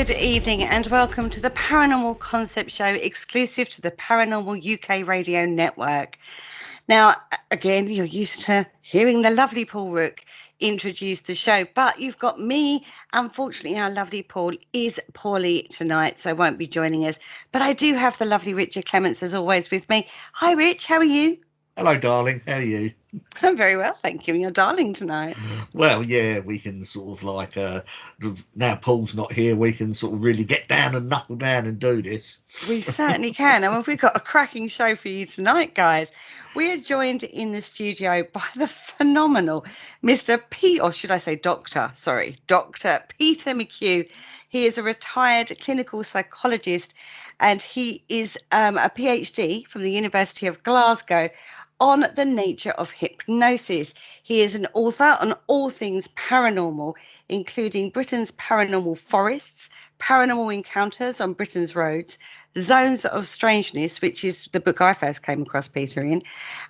Good evening and welcome to the Paranormal Concept Show, exclusive to the Paranormal UK Radio Network. Now, again, you're used to hearing the lovely Paul Rook introduce the show, but you've got me. Unfortunately, our lovely Paul is poorly tonight, so won't be joining us. But I do have the lovely Richard Clements, as always, with me. Hi, Rich. How are you? Hello, darling. How are you? I'm very well, thank you. And you're darling tonight. Well, yeah, we can sort of like, now Paul's not here, we can sort of really get down and knuckle down and do this. We certainly can. And we've got a cracking show for you tonight, guys. We are joined in the studio by the phenomenal Mr. P, or should I say Dr. Peter McCue. He is a retired clinical psychologist and he is a PhD from the University of Glasgow on the nature of hypnosis. He is an author on all things paranormal, including Britain's Paranormal Forests, Paranormal Encounters on Britain's Roads, Zones of Strangeness, which is the book I first came across Peter in,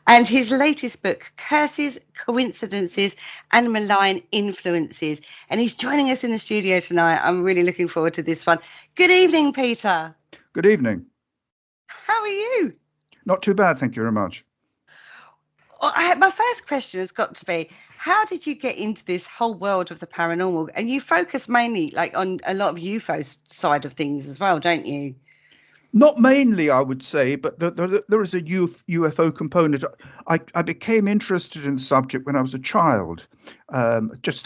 and his latest book, Curses, Coincidences, and Malign Influences. And he's joining us in the studio tonight. I'm really looking forward to this one. Good evening, Peter. Good evening. How are you? Not too bad, thank you very much. My first question has got to be, how did you get into this whole world of the paranormal? And you focus mainly like on a lot of UFO side of things as well, don't you? Not mainly, I would say, but there is a UFO component. I became interested in the subject when I was a child. I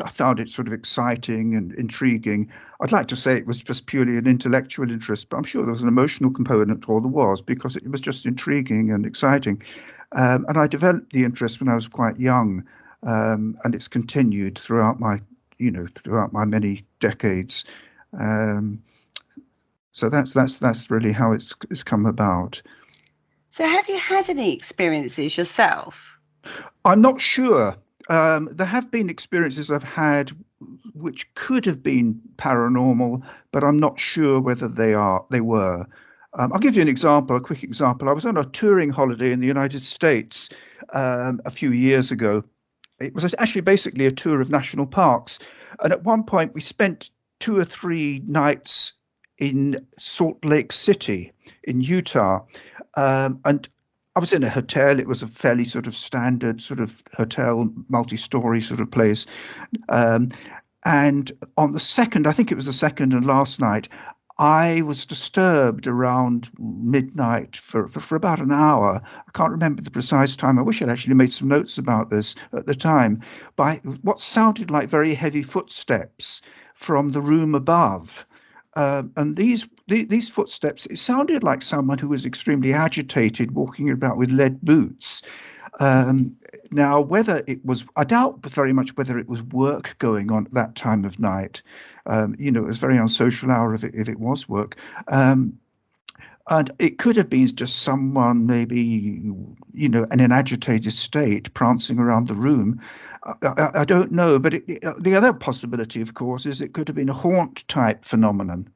found it sort of exciting and intriguing. I'd like to say it was just purely an intellectual interest, but I'm sure there was an emotional component, or there was, because it was just intriguing and exciting. And I developed the interest when I was quite young, and it's continued throughout my many decades. So that's really how it's come about. So have you had any experiences yourself? I'm not sure. There have been experiences I've had which could have been paranormal, but I'm not sure whether they were. I'll give you a quick example. I was on a touring holiday in the United States a few years ago. It was actually basically a tour of national parks. And at one point we spent 2 or 3 nights in Salt Lake City in Utah. And I was in a hotel. It was a fairly sort of standard sort of hotel, multi-story sort of place. And on the second, I think it was the second and last night, I was disturbed around midnight for about an hour. I can't remember the precise time. I wish I'd actually made some notes about this at the time, by what sounded like very heavy footsteps from the room above. And these footsteps, it sounded like someone who was extremely agitated, walking about with lead boots. Now, whether it was, I doubt very much whether it was work going on at that time of night. It was a very unsocial hour if it was work. And it could have been just someone maybe, in an agitated state, prancing around the room. I don't know, but the other possibility, of course, is it could have been a haunt type phenomenon.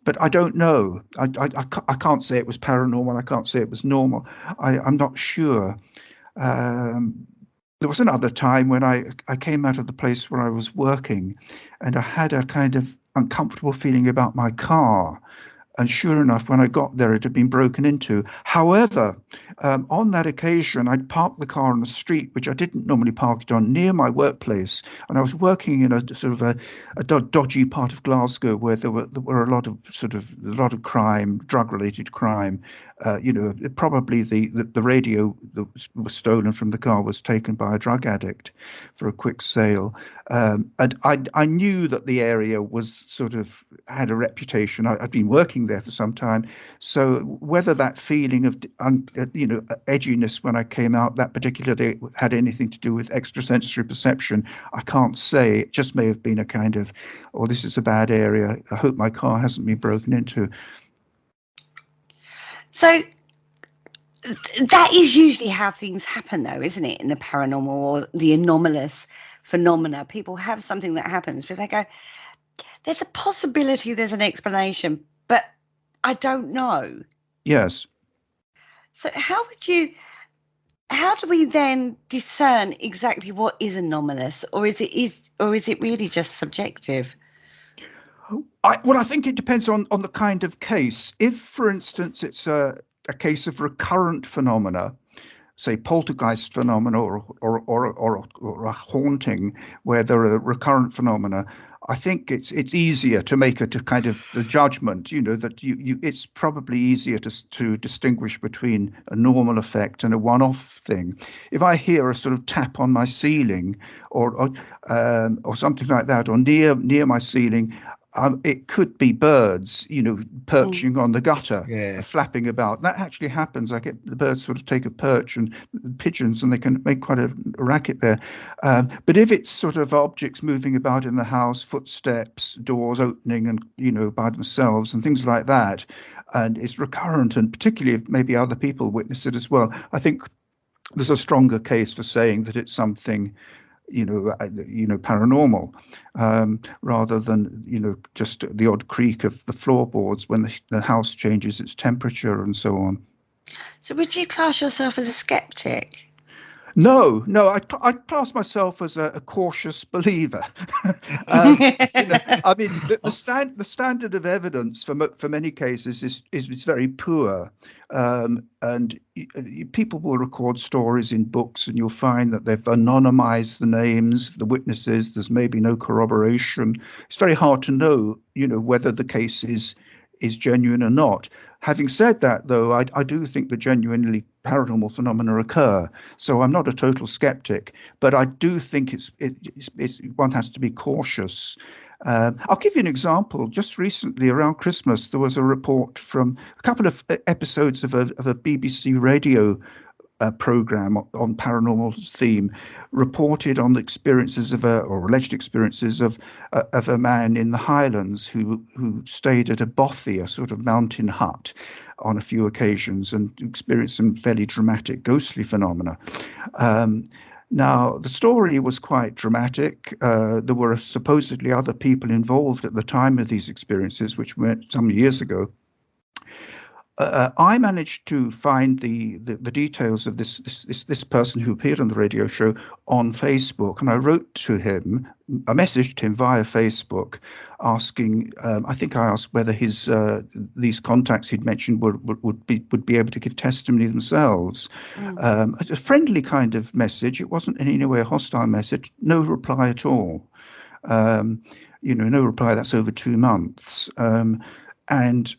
But I don't know. I can't say it was paranormal. I can't say it was normal. I'm not sure. There was another time when I came out of the place where I was working, and I had a kind of uncomfortable feeling about my car. And sure enough, when I got there, it had been broken into. However, on that occasion, I'd parked the car on the street, which I didn't normally park it on, near my workplace. And I was working in a sort of a dodgy part of Glasgow where there were a lot of crime, drug-related crime. Probably the radio that was stolen from the car was taken by a drug addict for a quick sale. And I knew that the area was sort of had a reputation. I'd been working there for some time, so whether that feeling of edginess when I came out that particular day had anything to do with extrasensory perception, I can't say. It just may have been a kind of, oh, this is a bad area, I hope my car hasn't been broken into. So that is usually how things happen, though, isn't it? In the paranormal or the anomalous phenomena, people have something that happens, but they go, there's a possibility, there's an explanation, but I don't know. Yes. So how do we then discern exactly what is anomalous, or is it really just subjective? I think it depends on the kind of case. If, for instance, it's a case of recurrent phenomena, say poltergeist phenomena or a haunting where there are recurrent phenomena, I think it's easier to make it a kind of the judgment, that it's probably easier to distinguish between a normal effect and a one-off thing. If I hear a sort of tap on my ceiling or something like that, or near my ceiling, it could be birds, perching on the gutter, flapping about. That actually happens. I get the birds sort of take a perch, and pigeons, and they can make quite a racket there. But if it's sort of objects moving about in the house, footsteps, doors opening, and by themselves, and things like that, and it's recurrent, and particularly if maybe other people witness it as well, I think there's a stronger case for saying that it's something paranormal, rather than just the odd creak of the floorboards when the house changes its temperature and so on. So would you class yourself as a skeptic? No, I class myself as a cautious believer. I mean, the standard of evidence for many cases is very poor, and people will record stories in books, and you'll find that they've anonymized the names of the witnesses. There's maybe no corroboration. It's very hard to know, whether the case is genuine or not. Having said that, though, I do think that genuinely paranormal phenomena occur. So I'm not a total skeptic, but I do think one has to be cautious. I'll give you an example. Just recently, around Christmas, there was a report from a couple of episodes of a BBC radio program on paranormal theme, reported on the experiences or alleged experiences of a man in the Highlands who stayed at a bothy, a sort of mountain hut, on a few occasions, and experienced some fairly dramatic ghostly phenomena. Now, the story was quite dramatic. There were supposedly other people involved at the time of these experiences, which were some years ago. I managed to find the details of this person who appeared on the radio show on Facebook, and I wrote to him. I messaged him via Facebook, asking. I think I asked whether his these contacts he'd mentioned would be able to give testimony themselves. A friendly kind of message. It wasn't in any way a hostile message. No reply at all. No reply. That's over 2 months. And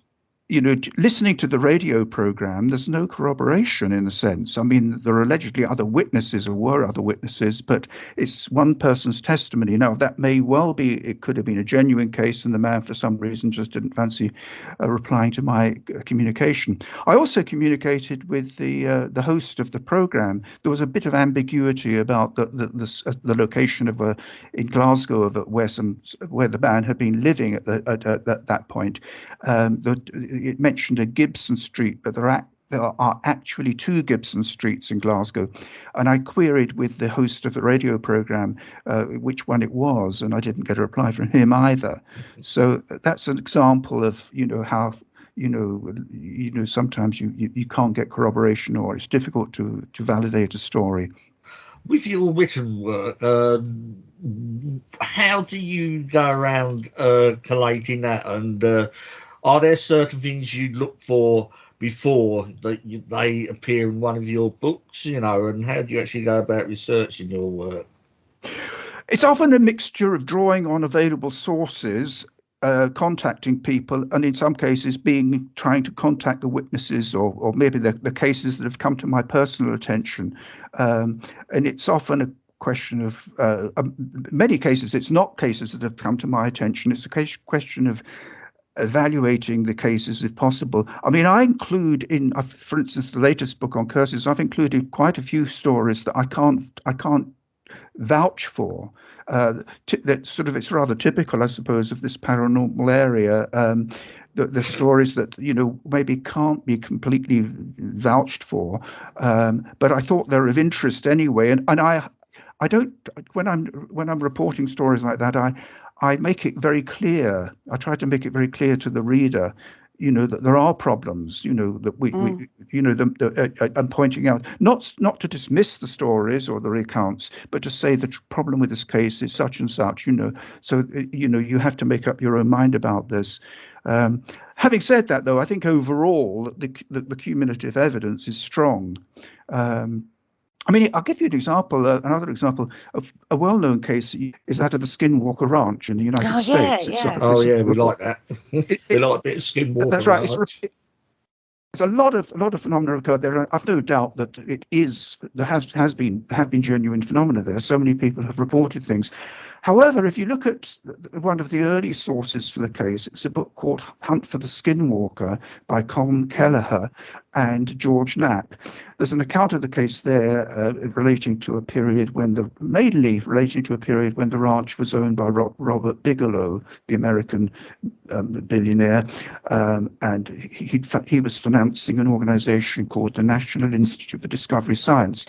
listening to the radio program, there's no corroboration in a sense. I mean, there are allegedly other witnesses, or were other witnesses, but it's one person's testimony. Now, that may well be, it could have been a genuine case, and the man, for some reason, just didn't fancy replying to my communication. I also communicated with the host of the program. There was a bit of ambiguity about the location in Glasgow of where the man had been living at that point. It mentioned a Gibson Street, but there are actually 2 Gibson Streets in Glasgow. And I queried with the host of the radio program which one it was, and I didn't get a reply from him either. So that's an example of how sometimes you can't get corroboration, or it's difficult to validate a story. With your written work, how do you go around collating that, and are there certain things you look for before they appear in one of your books, and how do you actually go about researching your work? It's often a mixture of drawing on available sources, contacting people, and in some cases trying to contact the witnesses or maybe the cases that have come to my personal attention. And it's often a question of, many cases, it's not cases that have come to my attention. It's a question of evaluating the cases if possible. I mean, I include for instance, the latest book on curses, I've included quite a few stories that I can't vouch for. That sort of, it's rather typical, I suppose, of this paranormal area. The stories that maybe can't be completely vouched for, but I thought they're of interest anyway. And I don't, when I'm reporting stories like that, I make it very clear. I try to make it very clear to the reader that there are problems, that we I'm pointing out, not to dismiss the stories or the recounts, but to say the problem with this case is such and such, so you have to make up your own mind about this. Having said that, though, I think overall the cumulative evidence is strong. I'll give you an example. Another example of a well-known case is that of the Skinwalker Ranch in the United States. We like that. We like a bit of Skinwalker That's right. Ranch. There's a lot of phenomena occurred there. I've no doubt that there have been genuine phenomena there. So many people have reported things. However, if you look at one of the early sources for the case, it's a book called Hunt for the Skinwalker by Colm Kelleher and George Knapp. There's an account of the case there relating to a period when the ranch was owned by Robert Bigelow, the American billionaire, and he was financing an organization called the National Institute for Discovery Science.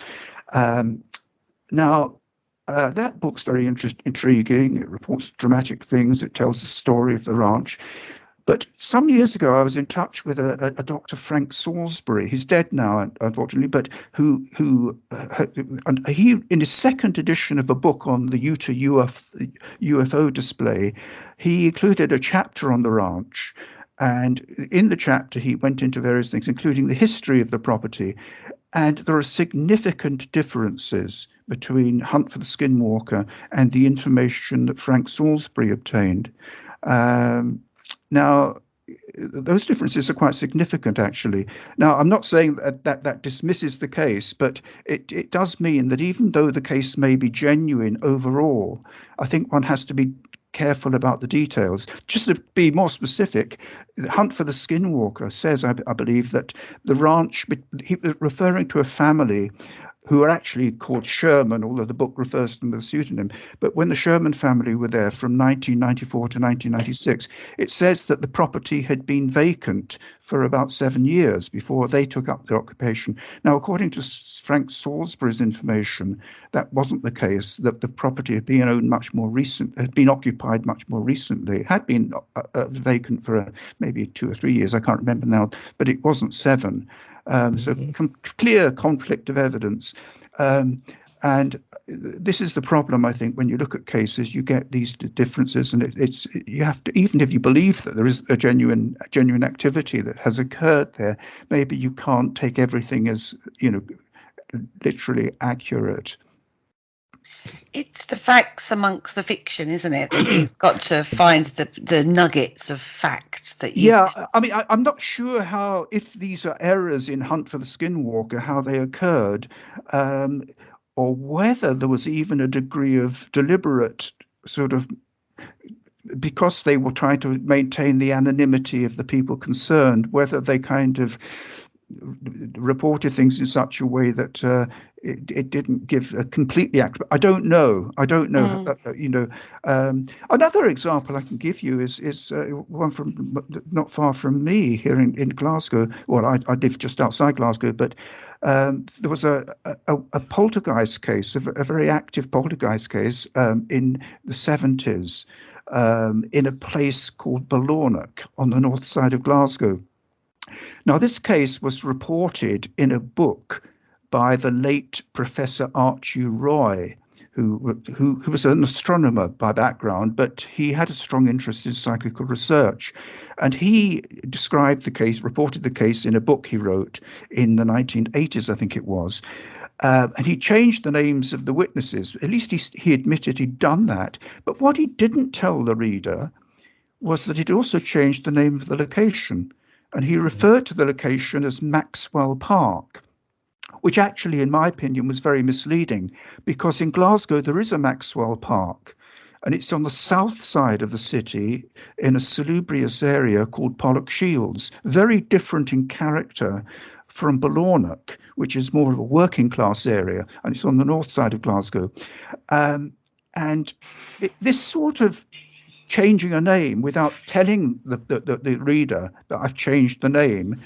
That book's very intriguing. It reports dramatic things. It tells the story of the ranch. But some years ago, I was in touch with a Dr. Frank Salisbury. He's dead now, unfortunately, but who in his second edition of a book on the Utah UFO display, he included a chapter on the ranch. And in the chapter, he went into various things, including the history of the property. And there are significant differences between Hunt for the Skinwalker and the information that Frank Salisbury obtained. Now, those differences are quite significant, actually. Now, I'm not saying that dismisses the case, but it does mean that even though the case may be genuine overall, I think one has to be careful about the details. Just to be more specific, Hunt for the Skinwalker says, I believe, that the ranch, he was referring to a family who are actually called Sherman, although the book refers to them with a pseudonym. But when the Sherman family were there from 1994 to 1996, it says that the property had been vacant for about 7 years before they took up the occupation. Now, according to Frank Salisbury's information, that wasn't the case, that the property had been occupied much more recently. It had been vacant for maybe 2 or 3 years, I can't remember now, but it wasn't 7. So clear conflict of evidence. And this is the problem, I think, when you look at cases, you get these differences, and you have to, even if you believe that there is a genuine activity that has occurred there, maybe you can't take everything as, literally accurate. It's the facts amongst the fiction, isn't it? That you've got to find the nuggets of fact that you... Yeah, I'm not sure if these are errors in Hunt for the Skinwalker, how they occurred, or whether there was even a degree of deliberate sort of, because they were trying to maintain the anonymity of the people concerned, whether they kind of reported things in such a way that it didn't give a completely accurate. I don't know. Another example I can give you is one from not far from me here in Glasgow. Well, I live just outside Glasgow, but there was a poltergeist case, a very active poltergeist case in the 70s in a place called Balornock on the north side of Glasgow. Now, this case was reported in a book by the late Professor Archie Roy, who was an astronomer by background, but he had a strong interest in psychical research. And he reported the case in a book he wrote in the 1980s, I think it was. And he changed the names of the witnesses. At least he admitted he'd done that. But what he didn't tell the reader was that he'd also changed the name of the location. And he referred to the location as Maxwell Park, which actually, in my opinion, was very misleading, because in Glasgow there is a Maxwell Park, and it's on the south side of the city in a salubrious area called Pollock Shields, very different in character from Balornock, which is more of a working class area, and it's on the north side of Glasgow. This sort of changing a name without telling the reader that I've changed the name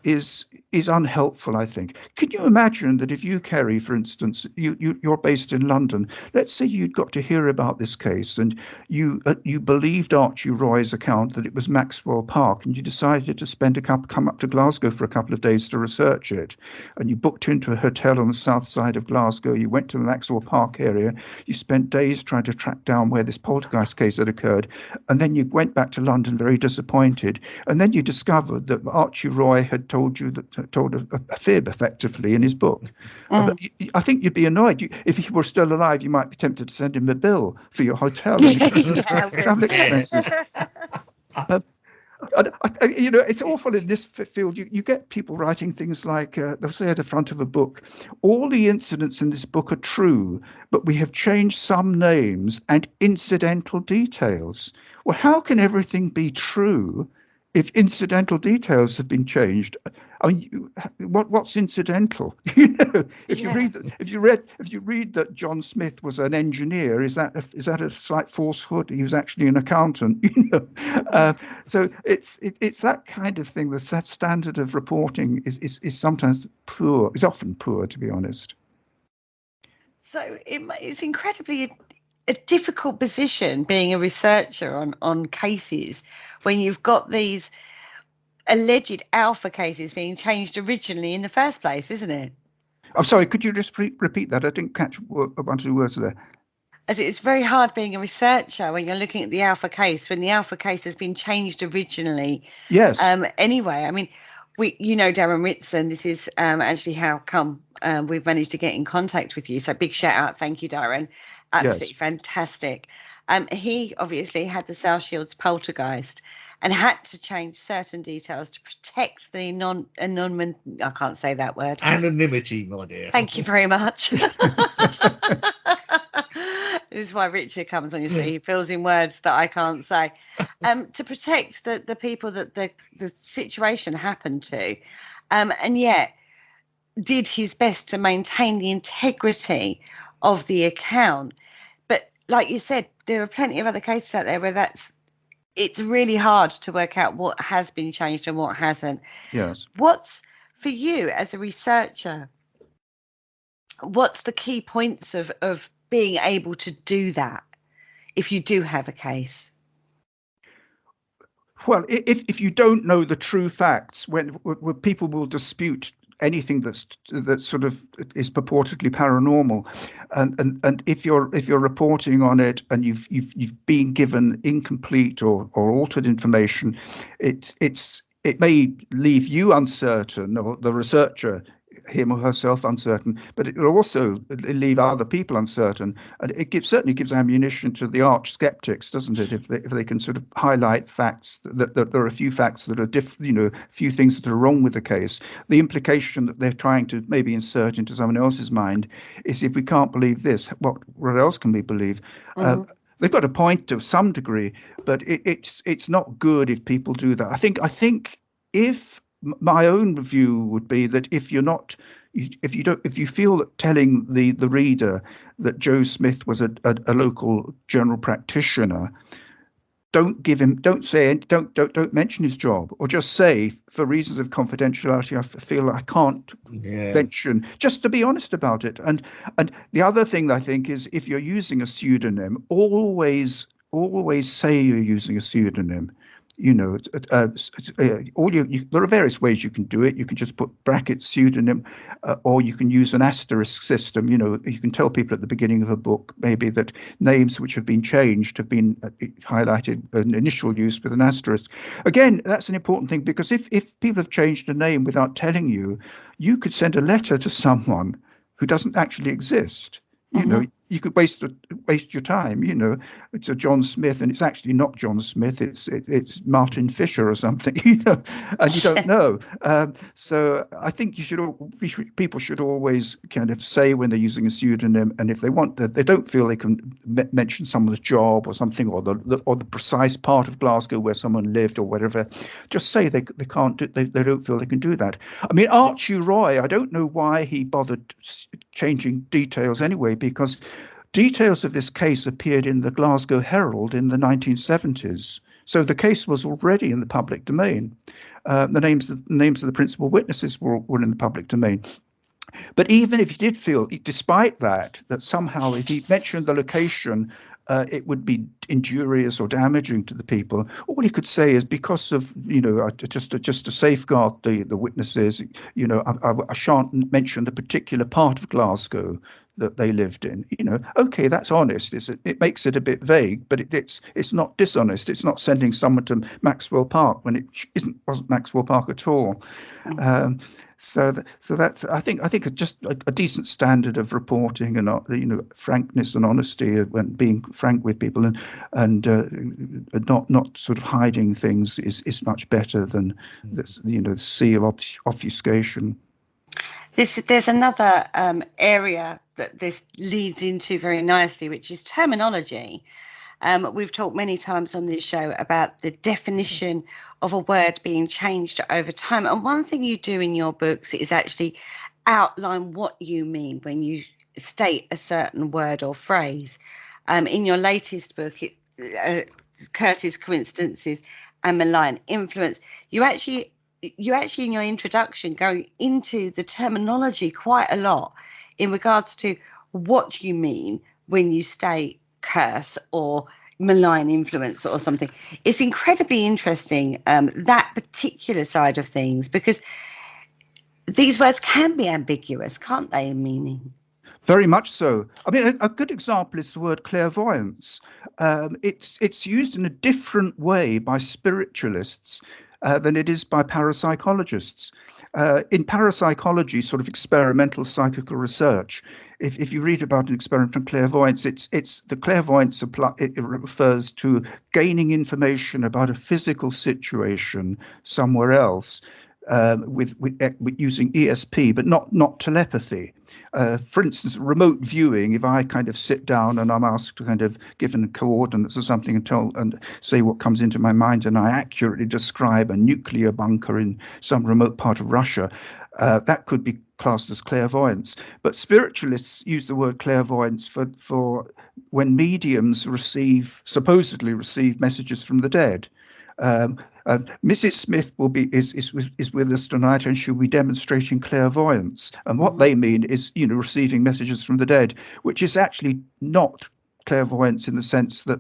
is unhelpful, I think. Can you imagine that if you, Kerry, for instance, you're based in London, let's say you'd got to hear about this case and you believed Archie Roy's account that it was Maxwell Park, and you decided to come up to Glasgow for a couple of days to research it, and you booked into a hotel on the south side of Glasgow, you went to the Maxwell Park area, you spent days trying to track down where this poltergeist case had occurred, and then you went back to London very disappointed, and then you discovered that Archie Roy had told a fib effectively in his book. But I think you'd be annoyed. If he were still alive, you might be tempted to send him a bill for your hotel and travel expenses. It's awful in this field. You get people writing things like, they'll say at the front of a book, all the incidents in this book are true, but we have changed some names and incidental details. Well, how can everything be true if incidental details have been changed? I mean, what's incidental? If you read that John Smith was an engineer, is that a slight falsehood? He was actually an accountant. So it's that kind of thing. That standard of reporting is sometimes poor. Is often poor, to be honest. So it's incredibly a difficult position being a researcher on cases when you've got these alleged alpha cases being changed originally in the first place, isn't it? I'm sorry, could you just repeat that? I didn't catch a bunch of words there. As it's very hard being a researcher when you're looking at the alpha case, when the alpha case has been changed originally. Yes. Anyway, I mean, Darren Ritson, this is actually how come we've managed to get in contact with you. So big shout out. Thank you, Darren. Absolutely fantastic. He obviously had the South Shields poltergeist and had to change certain details to protect the I can't say that word. Anonymity, my dear. Thank you very much. This is why Richard comes on your street. He fills in words that I can't say. To protect the people that the situation happened to, and yet did his best to maintain the integrity of the account. But like you said, there are plenty of other cases out there where it's really hard to work out what has been changed and what hasn't. Yes. What's, for you as a researcher, what's the key points of being able to do that if you do have a case? Well, if you don't know the true facts, when people will dispute anything that sort of is purportedly paranormal, and if you're reporting on it and you've been given incomplete or altered information, it may leave you uncertain, or the researcher, him or herself, uncertain, but it will also leave other people uncertain, and it certainly gives ammunition to the arch skeptics, doesn't it? If they can sort of highlight facts that there are a few facts that are different, few things that are wrong with the case. The implication that they're trying to maybe insert into someone else's mind is, if we can't believe this, what else can we believe? Mm-hmm. They've got a point to some degree, but it's not good if people do that. I think if my own view would be that if you feel that telling the reader that Joe Smith was a local general practitioner, don't mention his job, or just say, for reasons of confidentiality, I feel I can't mention, just to be honest about it. And the other thing I think is, if you're using a pseudonym, always say you're using a pseudonym. There are various ways you can do it. You can just put bracket pseudonym, or you can use an asterisk system. You can tell people at the beginning of a book maybe that names which have been changed have been highlighted an initial use with an asterisk. Again, that's an important thing, because if people have changed a name without telling you, you could send a letter to someone who doesn't actually exist. You could waste your time. It's a John Smith, and it's actually not John Smith. It's Martin Fisher or something. And you don't know. So I think people should always kind of say when they're using a pseudonym, and if they don't feel they can mention someone's job or something, or the precise part of Glasgow where someone lived or whatever, just say they can't do. They don't feel they can do that. I mean, Archie Roy, I don't know why he bothered changing details anyway, because details of this case appeared in the Glasgow Herald in the 1970s. So the case was already in the public domain. The names of the principal witnesses were in the public domain. But even if he did feel, despite that somehow if he mentioned the location, it would be injurious or damaging to the people, all he could say is, because of, just to safeguard the witnesses, I shan't mention the particular part of Glasgow that they lived in. Okay, that's honest. It makes it a bit vague, but it's not dishonest. It's not sending someone to Maxwell Park when it wasn't Maxwell Park at all. So that's I think just a decent standard of reporting, and frankness and honesty when being frank with people, and not sort of hiding things is much better than the sea of obfuscation. There's another area that this leads into very nicely, which is terminology. We've talked many times on this show about the definition of a word being changed over time. And one thing you do in your books is actually outline what you mean when you state a certain word or phrase. In your latest book, Curses, Coincidences, and Malign Influence, you actually in your introduction go into the terminology quite a lot in regards to what you mean when you state curse or malign influence or something. It's incredibly interesting, that particular side of things, because these words can be ambiguous, can't they, in meaning? Very much so. I mean, a good example is the word clairvoyance. It's used in a different way by spiritualists than it is by parapsychologists. In parapsychology, sort of experimental psychical research, if you read about an experimental clairvoyance, it's the clairvoyance it refers to gaining information about a physical situation somewhere else. With using ESP, but not telepathy. For instance, remote viewing, if I kind of sit down and I'm asked to kind of given coordinates or something and say what comes into my mind, and I accurately describe a nuclear bunker in some remote part of Russia, that could be classed as clairvoyance. But spiritualists use the word clairvoyance for when mediums supposedly receive messages from the dead. Mrs. Smith is with us tonight, and she'll be demonstrating clairvoyance. And what they mean is, receiving messages from the dead, which is actually not clairvoyance in the sense that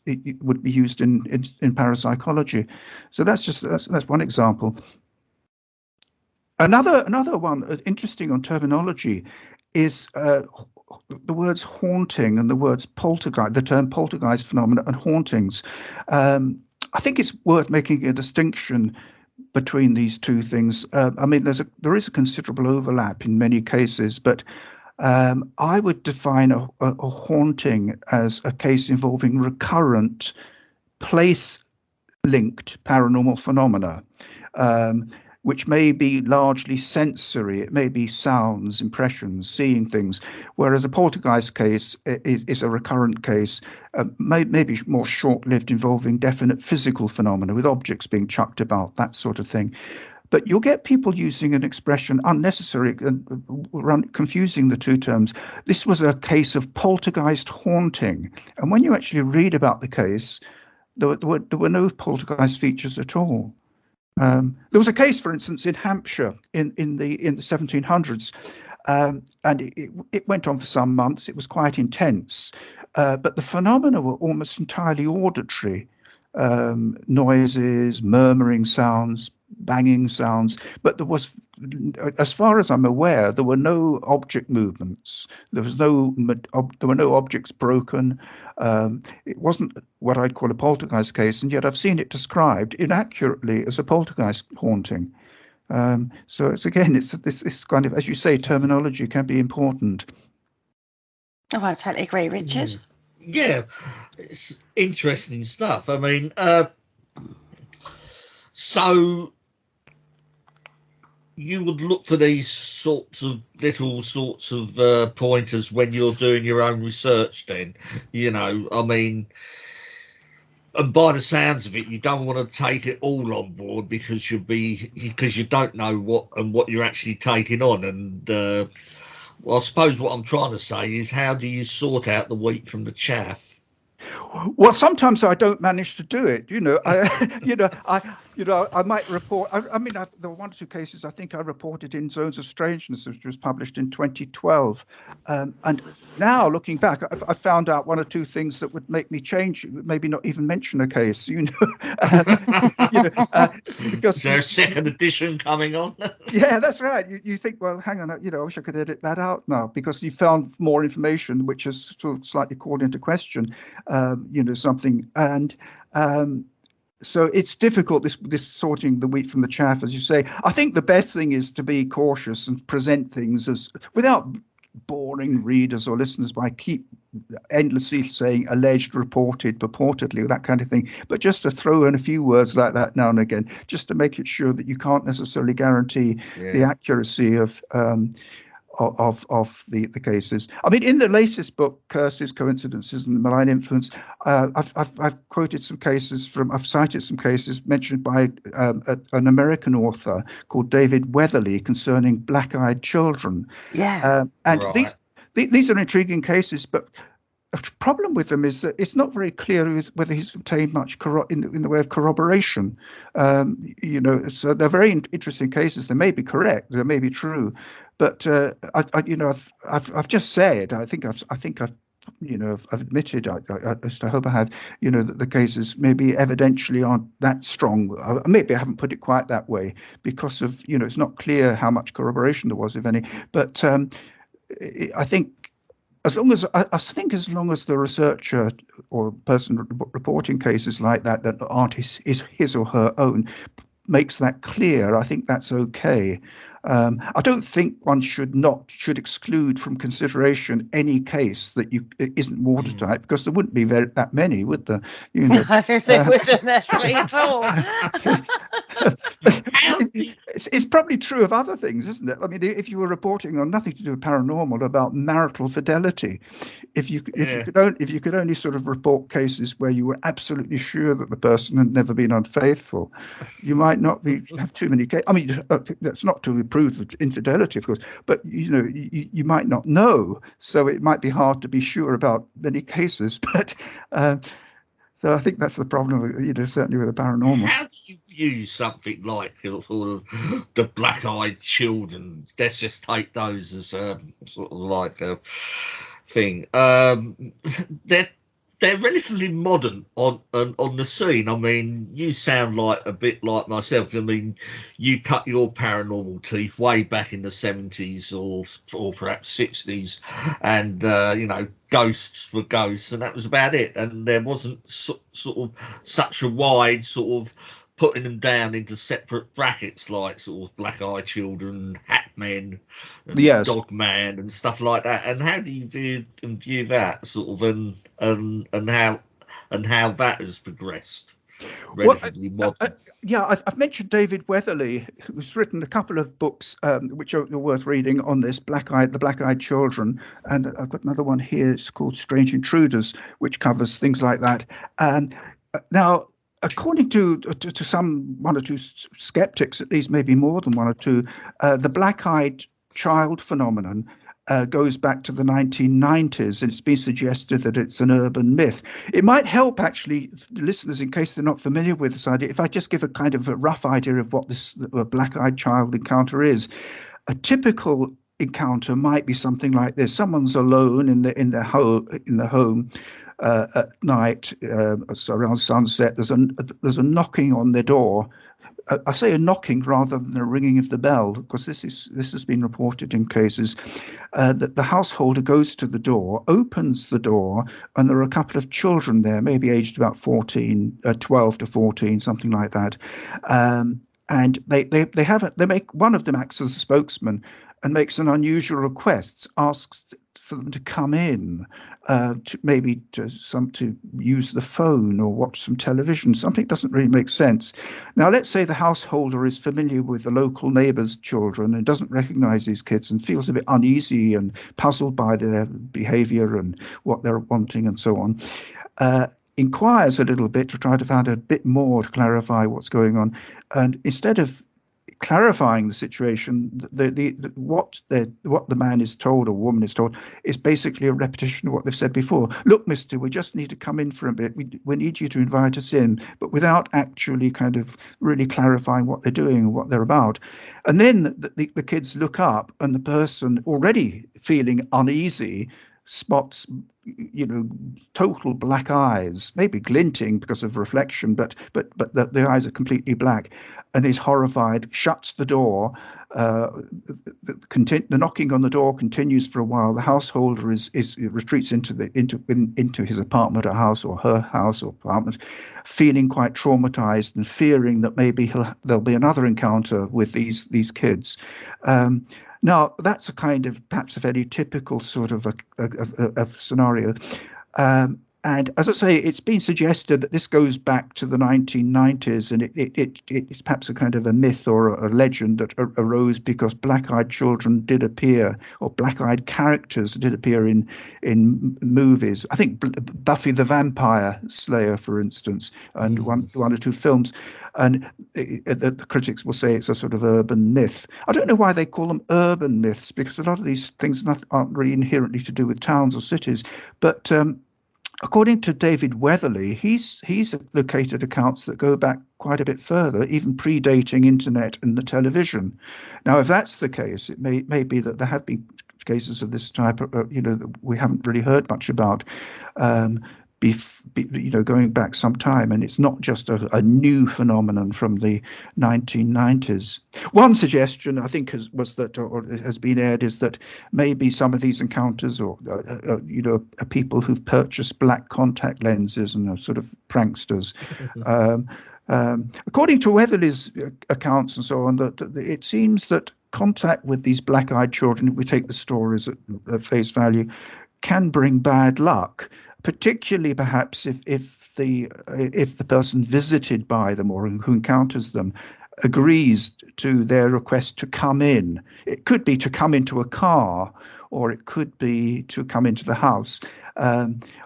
it would be used in parapsychology. So that's one example. Another one interesting on terminology is the words haunting and the words poltergeist, the term poltergeist phenomena and hauntings. I think it's worth making a distinction between these two things. I mean, there is a considerable overlap in many cases, but I would define a haunting as a case involving recurrent place-linked paranormal phenomena, which may be largely sensory. It may be sounds, impressions, seeing things, whereas a poltergeist case is a recurrent case, maybe more short-lived, involving definite physical phenomena with objects being chucked about, that sort of thing. But you'll get people using an expression unnecessary and confusing the two terms. This was a case of poltergeist haunting. And when you actually read about the case, there were no poltergeist features at all. There was a case, for instance, in Hampshire in the 1700s, and it went on for some months. It was quite intense, but the phenomena were almost entirely auditory. Noises, murmuring sounds, banging sounds, but there was, as far as I'm aware, there were no object movements. There were no objects broken. It wasn't what I'd call a poltergeist case, and yet I've seen it described inaccurately as a poltergeist haunting. So it's this kind of, as you say, terminology can be important. Oh, I totally agree, Richard. Yeah, it's interesting stuff. I mean, so you would look for these little sorts of pointers when you're doing your own research then, I mean, and by the sounds of it, you don't want to take it all on board because you don't know what you're actually taking on. And well, I suppose what I'm trying to say is, how do you sort out the wheat from the chaff? Well, sometimes I don't manage to do it. I might report. I mean, there were one or two cases I think I reported in Zones of Strangeness, which was published in 2012. And now, looking back, I found out one or two things that would make me change, maybe not even mention a case. Because Is there a second edition coming on? yeah, that's right. You think, well, hang on, I wish I could edit that out now, because you found more information which has sort of slightly called into question, something. And so it's difficult, this sorting the wheat from the chaff, as you say. I think the best thing is to be cautious and present things as without boring readers or listeners by keep endlessly saying alleged, reported, purportedly, that kind of thing, but just to throw in a few words like that now and again, just to make it sure that you can't necessarily guarantee the accuracy of the cases. I mean, in the latest book, Curses, Coincidences, and the Malign Influence, I've quoted some cases I've cited some cases mentioned by an American author called David Weatherly concerning black-eyed children. Yeah. And Right. these are intriguing cases, but a problem with them is that it's not very clear whether he's obtained much in the way of corroboration. So they're very interesting cases. They may be correct, they may be true, but I've just said, I've admitted, I hope I have, that the cases maybe evidentially aren't that strong. Maybe I haven't put it quite that way because of, it's not clear how much corroboration there was, if any. But I think as long as the researcher or person reporting cases like that aren't his or her own makes that clear, I think that's okay. I don't think one should exclude from consideration any case that isn't watertight, because there wouldn't be that many, would there? No, they wouldn't actually at all. It's probably true of other things, isn't it? I mean, if you were reporting on nothing to do with paranormal about marital fidelity, if you could only sort of report cases where you were absolutely sure that the person had never been unfaithful, you might not have too many cases. I mean, that's not to prove infidelity, of course, but you might not know, so it might be hard to be sure about many cases. But so I think that's the problem, certainly with the paranormal. How do you view something like sort of the black-eyed children? Let's just take those as sort of like a thing. They're relatively modern on the scene. I mean, you sound like a bit like myself. I mean, you cut your paranormal teeth way back in the 70s or perhaps 60s, and ghosts were ghosts, and that was about it. And there wasn't sort of such a wide sort of putting them down into separate brackets like sort of black-eyed children, hat men, and Yes. dog man, and stuff like that. And how do you view that sort of and how that has progressed? Relatively modern. Yeah, I've mentioned David Weatherly, who's written a couple of books which are worth reading on this, the black-eyed children, and I've got another one here. It's called Strange Intruders, which covers things like that. Now, according to one or two skeptics, at least maybe more than one or two, the black-eyed child phenomenon goes back to the 1990s, and it's been suggested that it's an urban myth. It might help, actually, listeners, in case they're not familiar with this idea, if I just give a kind of a rough idea of what this black-eyed child encounter is. A typical encounter might be something like this: someone's alone in the home at night, so around sunset. There's a knocking on their door. I say a knocking rather than a ringing of the bell, because this has been reported in cases that the householder goes to the door, opens the door, and there are a couple of children there, maybe aged about 12 to 14, something like that. And they make, one of them acts as a spokesman and makes an unusual request, asks for them to come in, to use the phone or watch some television. Something doesn't really make sense. Now, let's say the householder is familiar with the local neighbour's children and doesn't recognise these kids and feels a bit uneasy and puzzled by their behaviour and what they're wanting and so on. Inquires a little bit to try to find a bit more to clarify what's going on, and instead of clarifying the situation, what the man is told or woman is told is basically a repetition of what they've said before. Look, mister, we just need to come in for a bit. We need you to invite us in, but without actually kind of really clarifying what they're doing and what they're about. And then the kids look up, and the person already feeling uneasy spots, total black eyes, maybe glinting because of reflection, but the eyes are completely black, and is horrified, shuts the door. The knocking on the door continues for a while. The householder retreats into his apartment or house, or her house or apartment, feeling quite traumatized and fearing that maybe there'll be another encounter with these kids. Now, that's a kind of perhaps a very typical sort of a scenario. And as I say, it's been suggested that this goes back to the 1990s, and it's perhaps a kind of a myth or a legend that arose because black-eyed children did appear, or black-eyed characters did appear in movies. I think Buffy the Vampire Slayer, for instance, and one or two films. And the critics will say it's a sort of urban myth. I don't know why they call them urban myths, because a lot of these things aren't really inherently to do with towns or cities, but according to David Weatherly, he's located accounts that go back quite a bit further, even predating internet and the television. Now, if that's the case, it may be that there have been cases of this type, that we haven't really heard much about, going back some time, and it's not just a new phenomenon from the 1990s. One suggestion, I think, has been aired, is that maybe some of these encounters, or are people who've purchased black contact lenses and are sort of pranksters. According to Weatherly's accounts and so on, that it seems that contact with these black-eyed children, if we take the stories at face value, can bring bad luck, particularly perhaps if the person visited by them or who encounters them agrees to their request to come in. It could be to come into a car, or it could be to come into the house,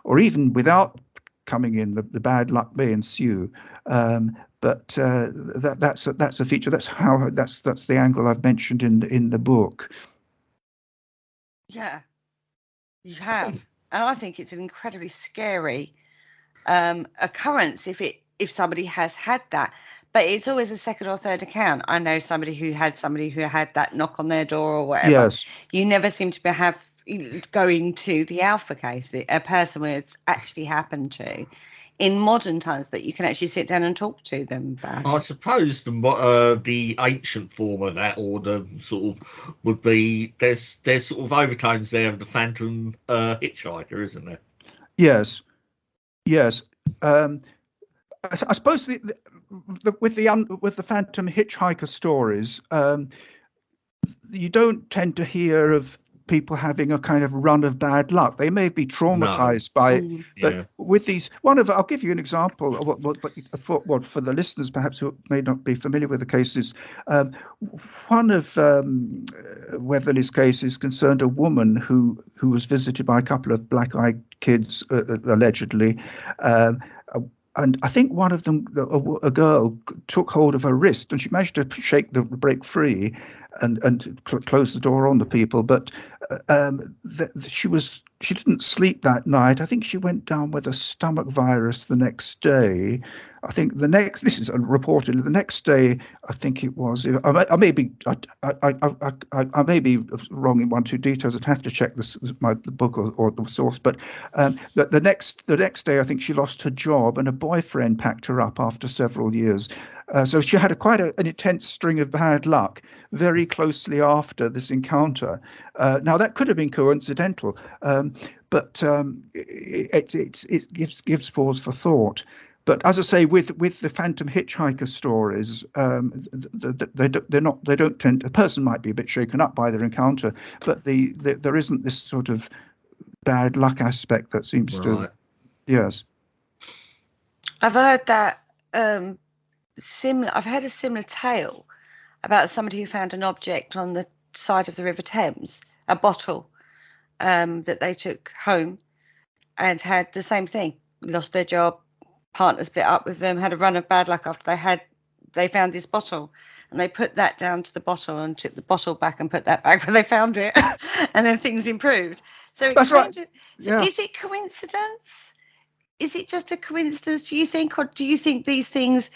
or even without coming in, the bad luck may ensue. But that's a feature. That's the angle I've mentioned in the book. Yeah, you have, and I think it's an incredibly scary occurrence if somebody has had that. But it's always a second or third account. I know somebody who had that knock on their door or whatever. Yes. You never seem to have going to the alpha case, a person where it's actually happened to in modern times that you can actually sit down and talk to them about. I suppose the ancient form of that, or the sort of, would be there's sort of overtones there of the phantom hitchhiker, isn't there? Yes. I suppose with the phantom hitchhiker stories, you don't tend to hear of people having a kind of run of bad luck. They may be traumatized by it, but with these, I'll give you an example of what for the listeners perhaps who may not be familiar with the cases. One of Weatherly's cases concerned a woman who was visited by a couple of black-eyed kids, allegedly. And I think one of them, a girl, took hold of her wrist, and she managed to break free and close the door on the people. But she didn't sleep that night. I think she went down with a stomach virus the next day. I think this is reported the next day. I think it was. I may be wrong in one or two details. I'd have to check the book or the source. But the next day, I think she lost her job, and a boyfriend packed her up after several years. So she had quite an intense string of bad luck very closely after this encounter. Now, that could have been coincidental, but it gives pause for thought. But as I say, with the phantom hitchhiker stories, they don't tend. A person might be a bit shaken up by their encounter, but there isn't this sort of bad luck aspect that seems to. Yes, I've heard that. I've heard a similar tale about somebody who found an object on the side of the River Thames, a bottle that they took home, and had the same thing. Lost their job, partner split up with them, had a run of bad luck after they found this bottle, and they put that down to the bottle and took the bottle back and put that back where they found it, and then things improved. So it That's right. kind of, so Yeah. is it coincidence? Is it just a coincidence, do you think, or do you think these things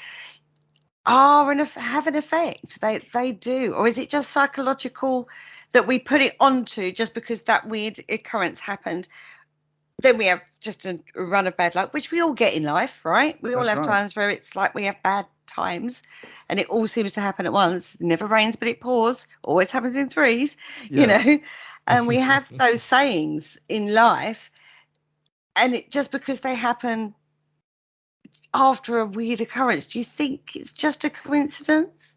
are and have an effect? They do, or is it just psychological that we put it onto just because that weird occurrence happened? Then we have just a run of bad luck, which we all get in life, right? We all That's have right. times where it's like we have bad times and it all seems to happen at once. It never rains, but it pours. Always happens in threes, you Yeah. know. And we have those sayings in life, and it just because they happen after a weird occurrence. Do you think it's just a coincidence?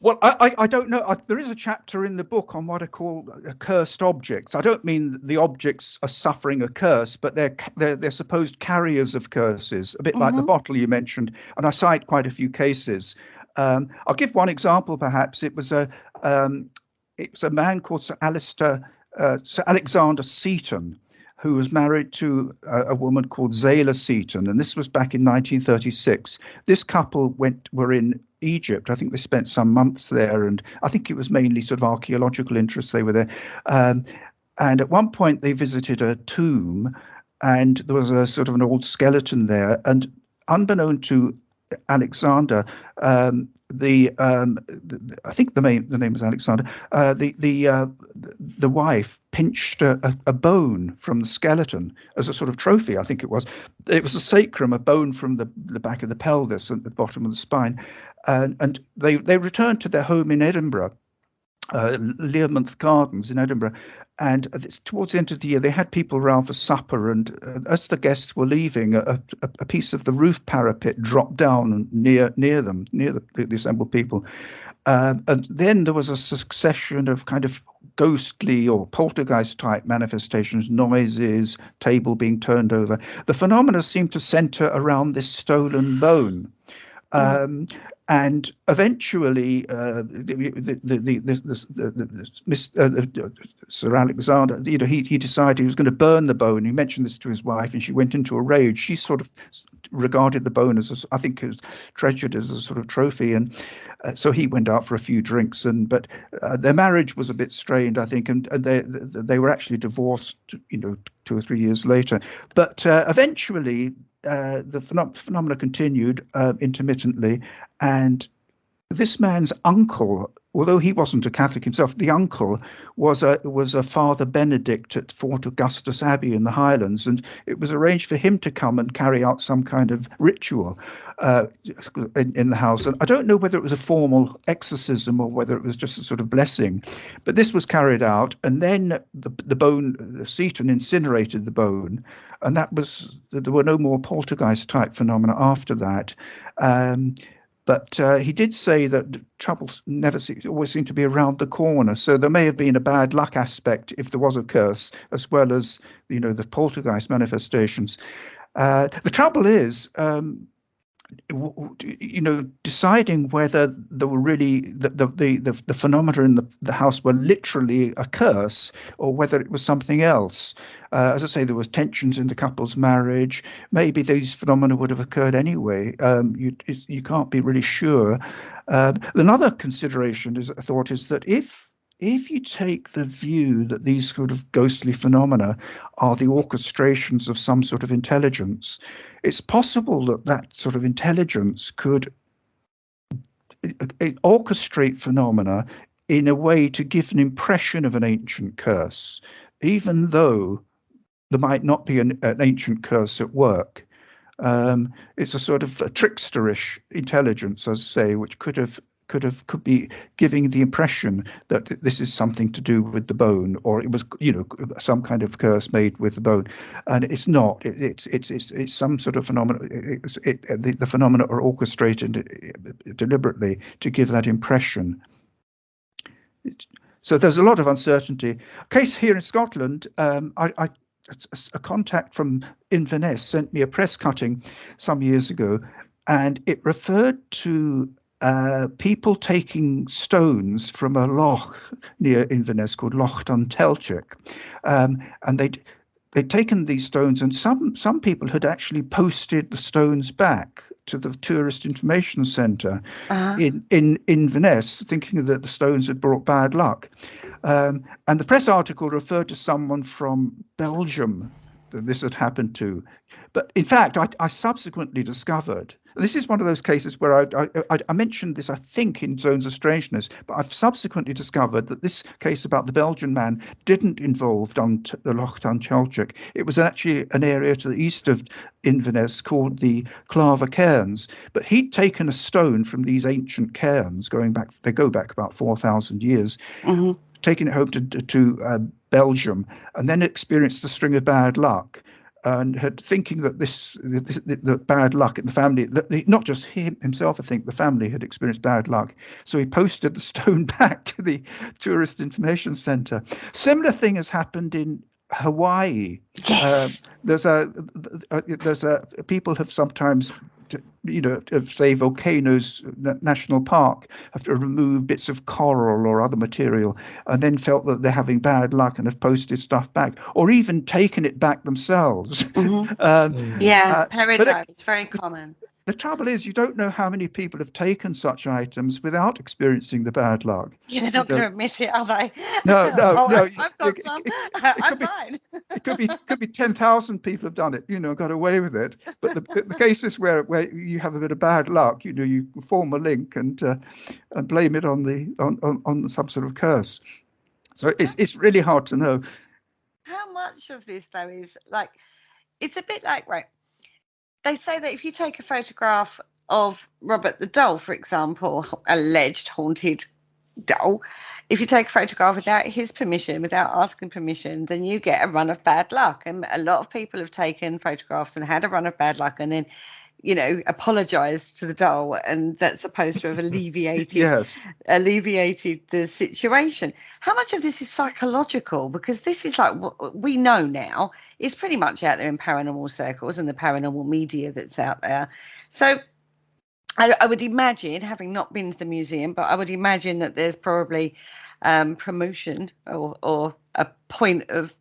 Well, I don't know. There is a chapter in the book on what are called cursed objects. I don't mean that the objects are suffering a curse, but they're supposed carriers of curses, a bit like the bottle you mentioned. And I cite quite a few cases. I'll give one example, perhaps. It was a man called Sir Alexander Seton, who was married to a woman called Zayla Seton, and this was back in 1936. This couple were in Egypt. I think they spent some months there, and I think it was mainly sort of archaeological interest they were there. And at one point they visited a tomb, and there was a sort of an old skeleton there. And unbeknown to Alexander, I think the name was Alexander. The wife pinched a bone from the skeleton as a sort of trophy. I think it was. It was a sacrum, a bone from the back of the pelvis at the bottom of the spine, and they returned to their home in Edinburgh. Learmonth Gardens in Edinburgh, and towards the end of the year they had people around for supper, and as the guests were leaving, a piece of the roof parapet dropped down near the assembled people, and then there was a succession of kind of ghostly or poltergeist type manifestations, noises, table being turned over. The phenomena seemed to center around this stolen bone. And eventually, Sir Alexander, he decided he was going to burn the bone. He mentioned this to his wife, and she went into a rage. She sort of regarded the bone as, I think, it was treasured as a sort of trophy, and so he went out for a few drinks. But their marriage was a bit strained, I think, and they were actually divorced, 2 or 3 years later. But eventually, the phenomena continued intermittently, and this man's uncle, although he wasn't a Catholic himself, the uncle was a Father Benedict at Fort Augustus Abbey in the Highlands, and it was arranged for him to come and carry out some kind of ritual in the house. And I don't know whether it was a formal exorcism or whether it was just a sort of blessing, but this was carried out, and then the Seton incinerated the bone, and there were no more poltergeist type phenomena after that. But he did say that troubles always seem to be around the corner. So there may have been a bad luck aspect if there was a curse, as well as the poltergeist manifestations. The trouble is, deciding whether there were really the phenomena in the house were literally a curse or whether it was something else. As I say, there was tensions in the couple's marriage. Maybe these phenomena would have occurred anyway. You can't be really sure. Another consideration is that if you take the view that these sort of ghostly phenomena are the orchestrations of some sort of intelligence, it's possible that sort of intelligence could orchestrate phenomena in a way to give an impression of an ancient curse, even though there might not be an ancient curse at work. It's a sort of a tricksterish intelligence, as I say, which could be giving the impression that this is something to do with the bone, or it was some kind of curse made with the bone, and it's not. It's some sort of phenomena. The phenomena are orchestrated deliberately to give that impression. So there's a lot of uncertainty. Case here in Scotland, a contact from Inverness sent me a press cutting some years ago, and it referred to people taking stones from a loch near Inverness called Loch Untitled Chapter, and they'd taken these stones, and some people had actually posted the stones back to the Tourist Information Centre in Inverness, thinking that the stones had brought bad luck. And the press article referred to someone from Belgium that this had happened to. But in fact, I subsequently discovered, and this is one of those cases where I mentioned this, I think, in Zones of Strangeness, but I've subsequently discovered that this case about the Belgian man didn't involve the Loch Untitled. It was actually an area to the east of Inverness called the Clava Cairns. But he'd taken a stone from these ancient cairns, they go back about 4,000 years, taking it home to Belgium, and then experienced a string of bad luck. And had thinking that the bad luck in the family, that not just himself, I think the family had experienced bad luck. So he posted the stone back to the Tourist Information Centre. Similar thing has happened in Hawaii. Yes. There's a people have sometimes, of say volcanoes, national park, have to remove bits of coral or other material, and then felt that they're having bad luck and have posted stuff back, or even taken it back themselves. Peridot is very common. The trouble is, you don't know how many people have taken such items without experiencing the bad luck. Yeah, they're not going to admit it, are they? No. I've got some. I'm fine. It could be 10,000 people have done it, got away with it. But the cases where you have a bit of bad luck, you form a link and blame it on some sort of curse. So it's really hard to know. How much of this though is like, it's a bit like, right, they say that if you take a photograph of Robert the Doll, for example, alleged haunted doll, if you take a photograph without his permission, without asking permission, then you get a run of bad luck. And a lot of people have taken photographs and had a run of bad luck, and then apologized to the doll, and that's supposed to have alleviated the situation. How much of this is psychological? Because this is like what we know now is pretty much out there in paranormal circles and the paranormal media that's out there. So I would imagine, having not been to the museum, but I would imagine that there's probably promotion or a point of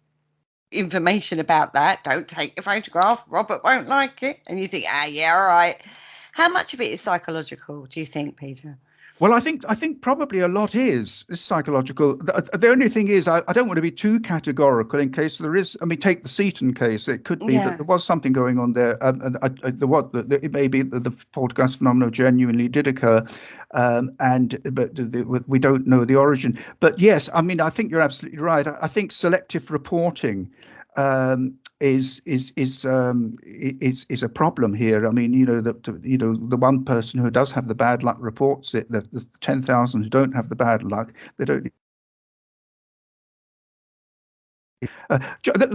information about that. Don't take a photograph, Robert won't like it. And you think, yeah, all right. How much of it is psychological, do you think, Peter? Well, I think probably a lot is psychological. The only thing is, I don't want to be too categorical in case there is. I mean, take the Seaton case. It could be that there was something going on there. It may be that the poltergeist phenomenon genuinely did occur, but we don't know the origin. But yes, I mean, I think you're absolutely right. I think selective reporting is a problem here. I mean, the one person who does have the bad luck reports it. The 10,000 who don't have the bad luck, they don't.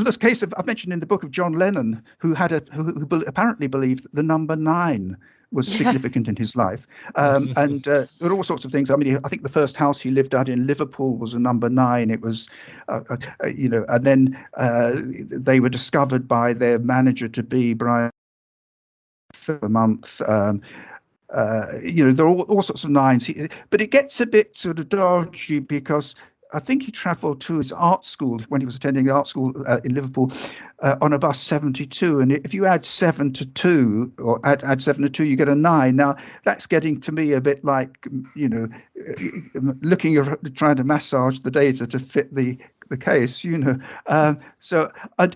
This case I've mentioned in the book of John Lennon, who apparently believed that the number 9 was significant in his life, and there were all sorts of things. I mean, I think the first house he lived at in Liverpool was a number 9. It was, and then they were discovered by their manager to be Brian for a month. There are all sorts of 9s, but it gets a bit sort of dodgy because I think he travelled to his art school when he was attending art school in Liverpool on a bus 72. And if you add 7 to 2 or add 7 to 2, you get a 9. Now, that's getting to me a bit like, trying to massage the data to fit the case, So I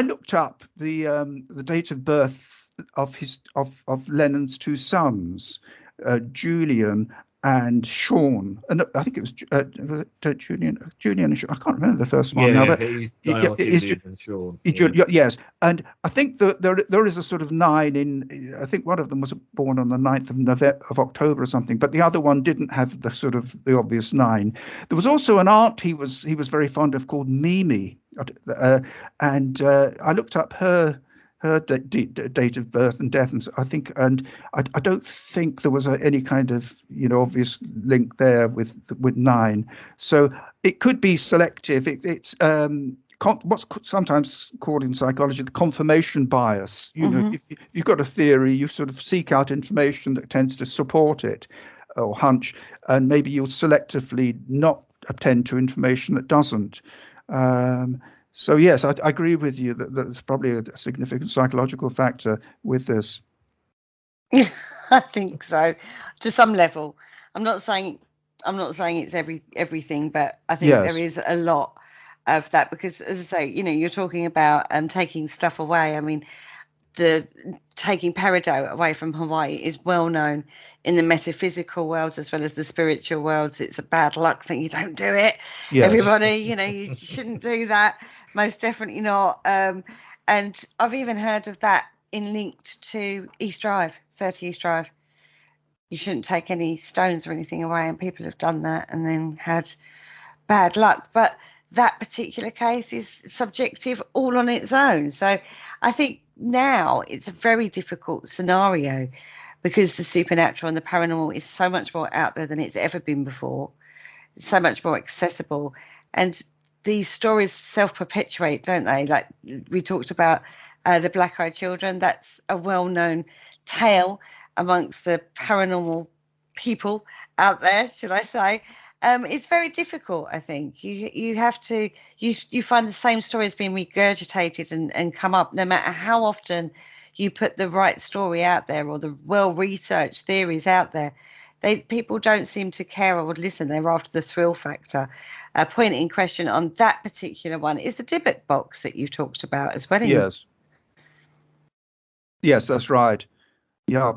looked up the date of birth of Lennon's 2 sons, Julian and Sean, and I think it was Julian and Sean. I can't remember the first one now, but Julian and Sean. Yes, and I think that there is a sort of 9 in. I think one of them was born on the 9th of October or something, but the other one didn't have the obvious 9. There was also an aunt he was very fond of called Mimi, and I looked up her date of birth and death, and I don't think there was any kind of obvious link there with 9. So it could be selective. It's what's sometimes called in psychology the confirmation bias. If you've got a theory, you sort of seek out information that tends to support it or hunch, and maybe you'll selectively not attend to information that doesn't. So yes, I agree with you that there's probably a significant psychological factor with this. I think so, to some level. I'm not saying it's everything, but I think there Yes. is a lot of that because, as I say, you're talking about taking stuff away. I mean, the taking peridot away from Hawaii is well known in the metaphysical worlds as well as the spiritual worlds. It's a bad luck thing. You don't do it. Yes. Everybody, you shouldn't do that. Most definitely not. And I've even heard of that linked to East Drive, 30 East Drive. You shouldn't take any stones or anything away, and people have done that and then had bad luck. But that particular case is subjective all on its own. So I think now it's a very difficult scenario because the supernatural and the paranormal is so much more out there than it's ever been before. It's so much more accessible. And these stories self-perpetuate, don't they? Like we talked about the black-eyed children. That's a well-known tale amongst the paranormal people out there, should I say. It's very difficult, I think. You have to you find the same stories being regurgitated and come up no matter how often you put the right story out there or the well-researched theories out there. People don't seem to care or would listen. They're after the thrill factor. A point in question on that particular one is the Dybbuk box that you've talked about as well. Yes. Yes, that's right. Yeah.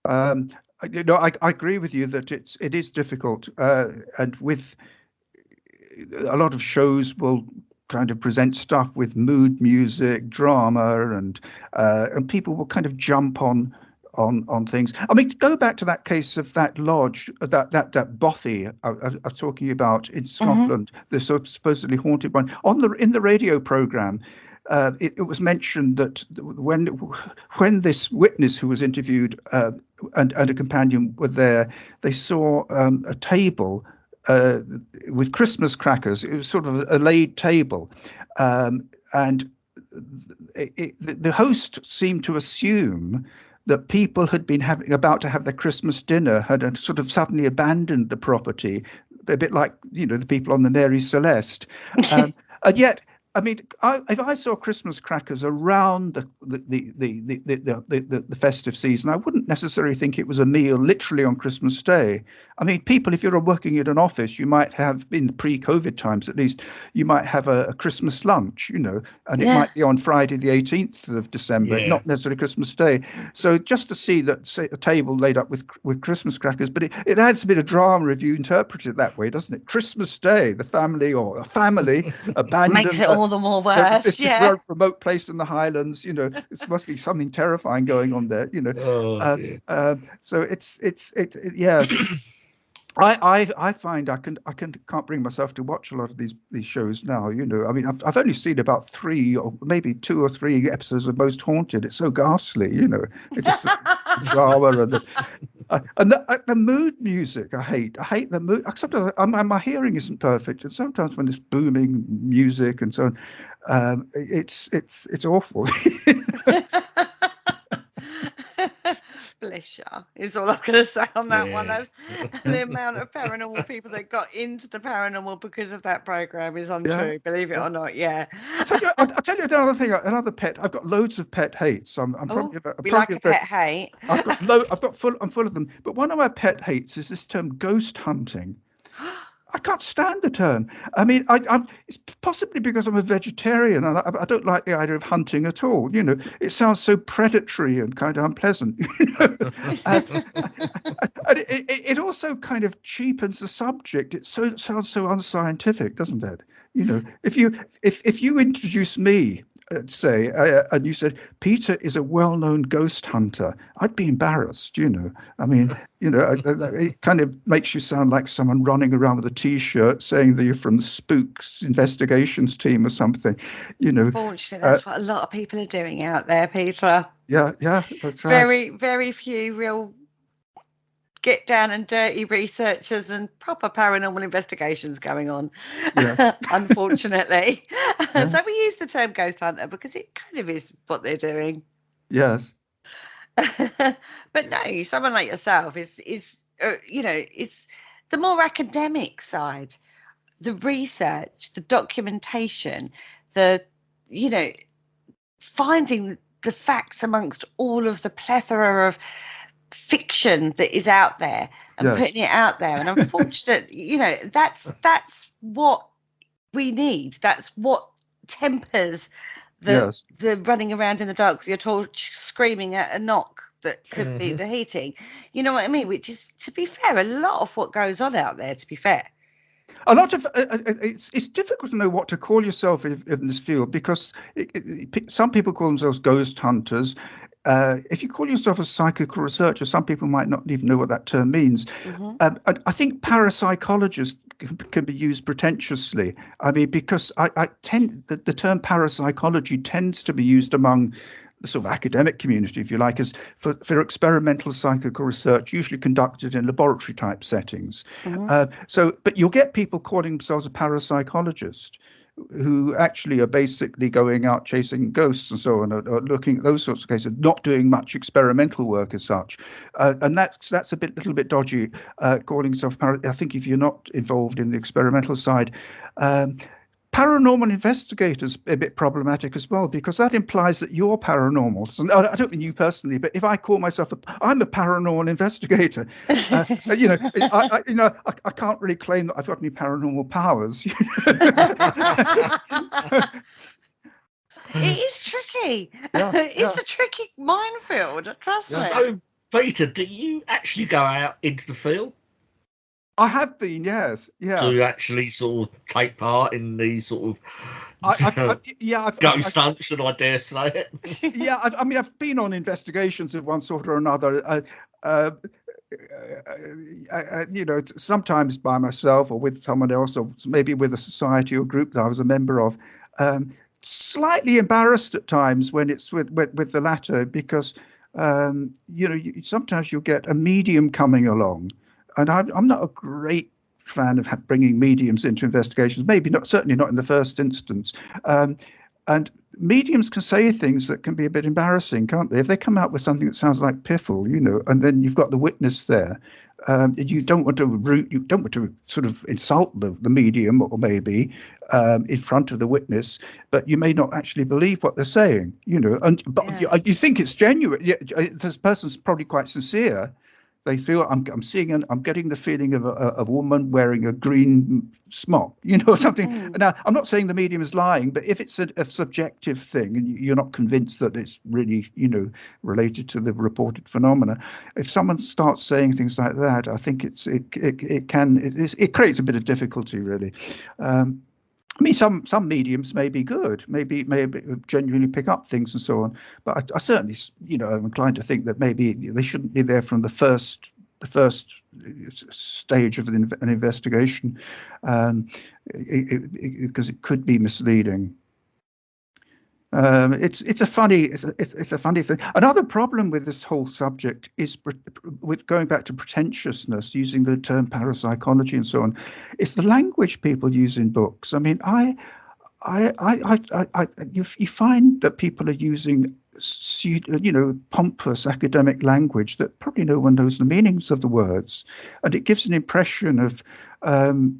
I agree with you that it is difficult, and with a lot of shows will kind of present stuff with mood music, drama, and people will kind of jump on things. I mean, go back to that case of that lodge, that bothy I was talking about in Scotland, the sort of supposedly haunted one. In the radio program, it was mentioned that when this witness who was interviewed and a companion were there, they saw a table with Christmas crackers. It was sort of a laid table, and the host seemed to assume that people had been about to have their Christmas dinner, had sort of suddenly abandoned the property, a bit like the people on the Mary Celeste, and yet. I mean, if I saw Christmas crackers around the festive season, I wouldn't necessarily think it was a meal literally on Christmas Day. I mean, people, if you're working in an office, you might have, in pre-COVID times at least, you might have a Christmas lunch, and it might be on Friday the 18th of December, not necessarily Christmas Day. So just to see that, say, a table laid up with Christmas crackers, but it adds a bit of drama if you interpret it that way, doesn't it? Christmas Day, the family or a family abandoned. Makes it all the more worse. This remote place in the Highlands, this must be something terrifying going on there, so it's yes. I find I can't bring myself to watch a lot of these shows now. I mean, I've only seen about 3 or maybe 2 or 3 episodes of Most Haunted. It's so ghastly, It just drama and the mood music. I hate the mood. Sometimes my hearing isn't perfect, and sometimes when it's booming music and so on, it's awful. Bless you, is all I'm going to say on that one. That's the amount of paranormal people that got into the paranormal because of that program is untrue. Believe it or not, I'll tell you another thing. Another pet. I've got loads of pet hates. I'm probably like a pet hate. I'm full of them. But one of my pet hates is this term ghost hunting. I can't stand the term. I mean, it's possibly because I'm a vegetarian and I don't like the idea of hunting at all. It sounds so predatory and kind of unpleasant. And it also kind of cheapens the subject. It sounds so unscientific, doesn't it? If you introduce me, say, and you said Peter is a well-known ghost hunter, I'd be embarrassed. I mean, it kind of makes you sound like someone running around with a T-shirt saying that you're from the Spooks investigations team or something. Unfortunately, that's what a lot of people are doing out there, Peter. Yeah, that's right. Very, very few real get down and dirty researchers and proper paranormal investigations going on, unfortunately. So we use the term ghost hunter because it kind of is what they're doing. Yes. But no, someone like yourself is it's the more academic side, the research, the documentation, the, you know, finding the facts amongst all of the plethora of fiction that is out there and putting it out there. And unfortunately, you know, that's what we need. That's what tempers the running around in the dark with your torch screaming at a knock that could be the heating. You know what I mean? Which is, to be fair, a lot of what goes on out there, to be fair. A lot of it's difficult to know what to call yourself in this field, because some people call themselves ghost hunters. If you call yourself a psychical researcher, some people might not even know what that term means. I think parapsychologist can be used pretentiously. I mean, because I tend the term parapsychology tends to be used among the sort of academic community, if you like, as for experimental psychical research, usually conducted in laboratory type settings. But you'll get people calling themselves a parapsychologist who actually are basically going out chasing ghosts and so on, or looking at those sorts of cases, not doing much experimental work as such. And that's a little bit dodgy, calling yourself I think if you're not involved in the experimental side. Paranormal investigators a bit problematic as well, because that implies that you're paranormal. So, I don't mean you personally, but if I call myself I'm a paranormal investigator, I can't really claim that I've got any paranormal powers. It is tricky. It's a tricky minefield. Trust me. So, Peter, do you actually go out into the field? I have been, yes, to actually sort of take part in these sort of ghost hunts, should I dare say it? I've been on investigations of one sort or another. Sometimes by myself or with someone else, or maybe with a society or group that I was a member of. Slightly embarrassed at times when it's with the latter, because sometimes you'll get a medium coming along. And I'm not a great fan of bringing mediums into investigations, certainly not in the first instance. And mediums can say things that can be a bit embarrassing, can't they? If they come out with something that sounds like piffle, and then you've got the witness there, you don't want to sort of insult the medium, or maybe in front of the witness, but you may not actually believe what they're saying, you think it's genuine. This person's probably quite sincere. They feel I'm getting the feeling of a woman wearing a green smock, something. Now, I'm not saying the medium is lying, but if it's a subjective thing and you're not convinced that it's really, related to the reported phenomena, if someone starts saying things like that, I think it creates a bit of difficulty, really. I mean, some mediums may be good, maybe genuinely pick up things and so on. But I certainly, I'm inclined to think that maybe they shouldn't be there from the first stage of an investigation, because it could be misleading. It's a funny thing. Another problem with this whole subject is with going back to pretentiousness, using the term parapsychology and so on. It's the language people use in books. I mean, you find that people are using pompous academic language that probably no one knows the meanings of the words, and it gives an impression of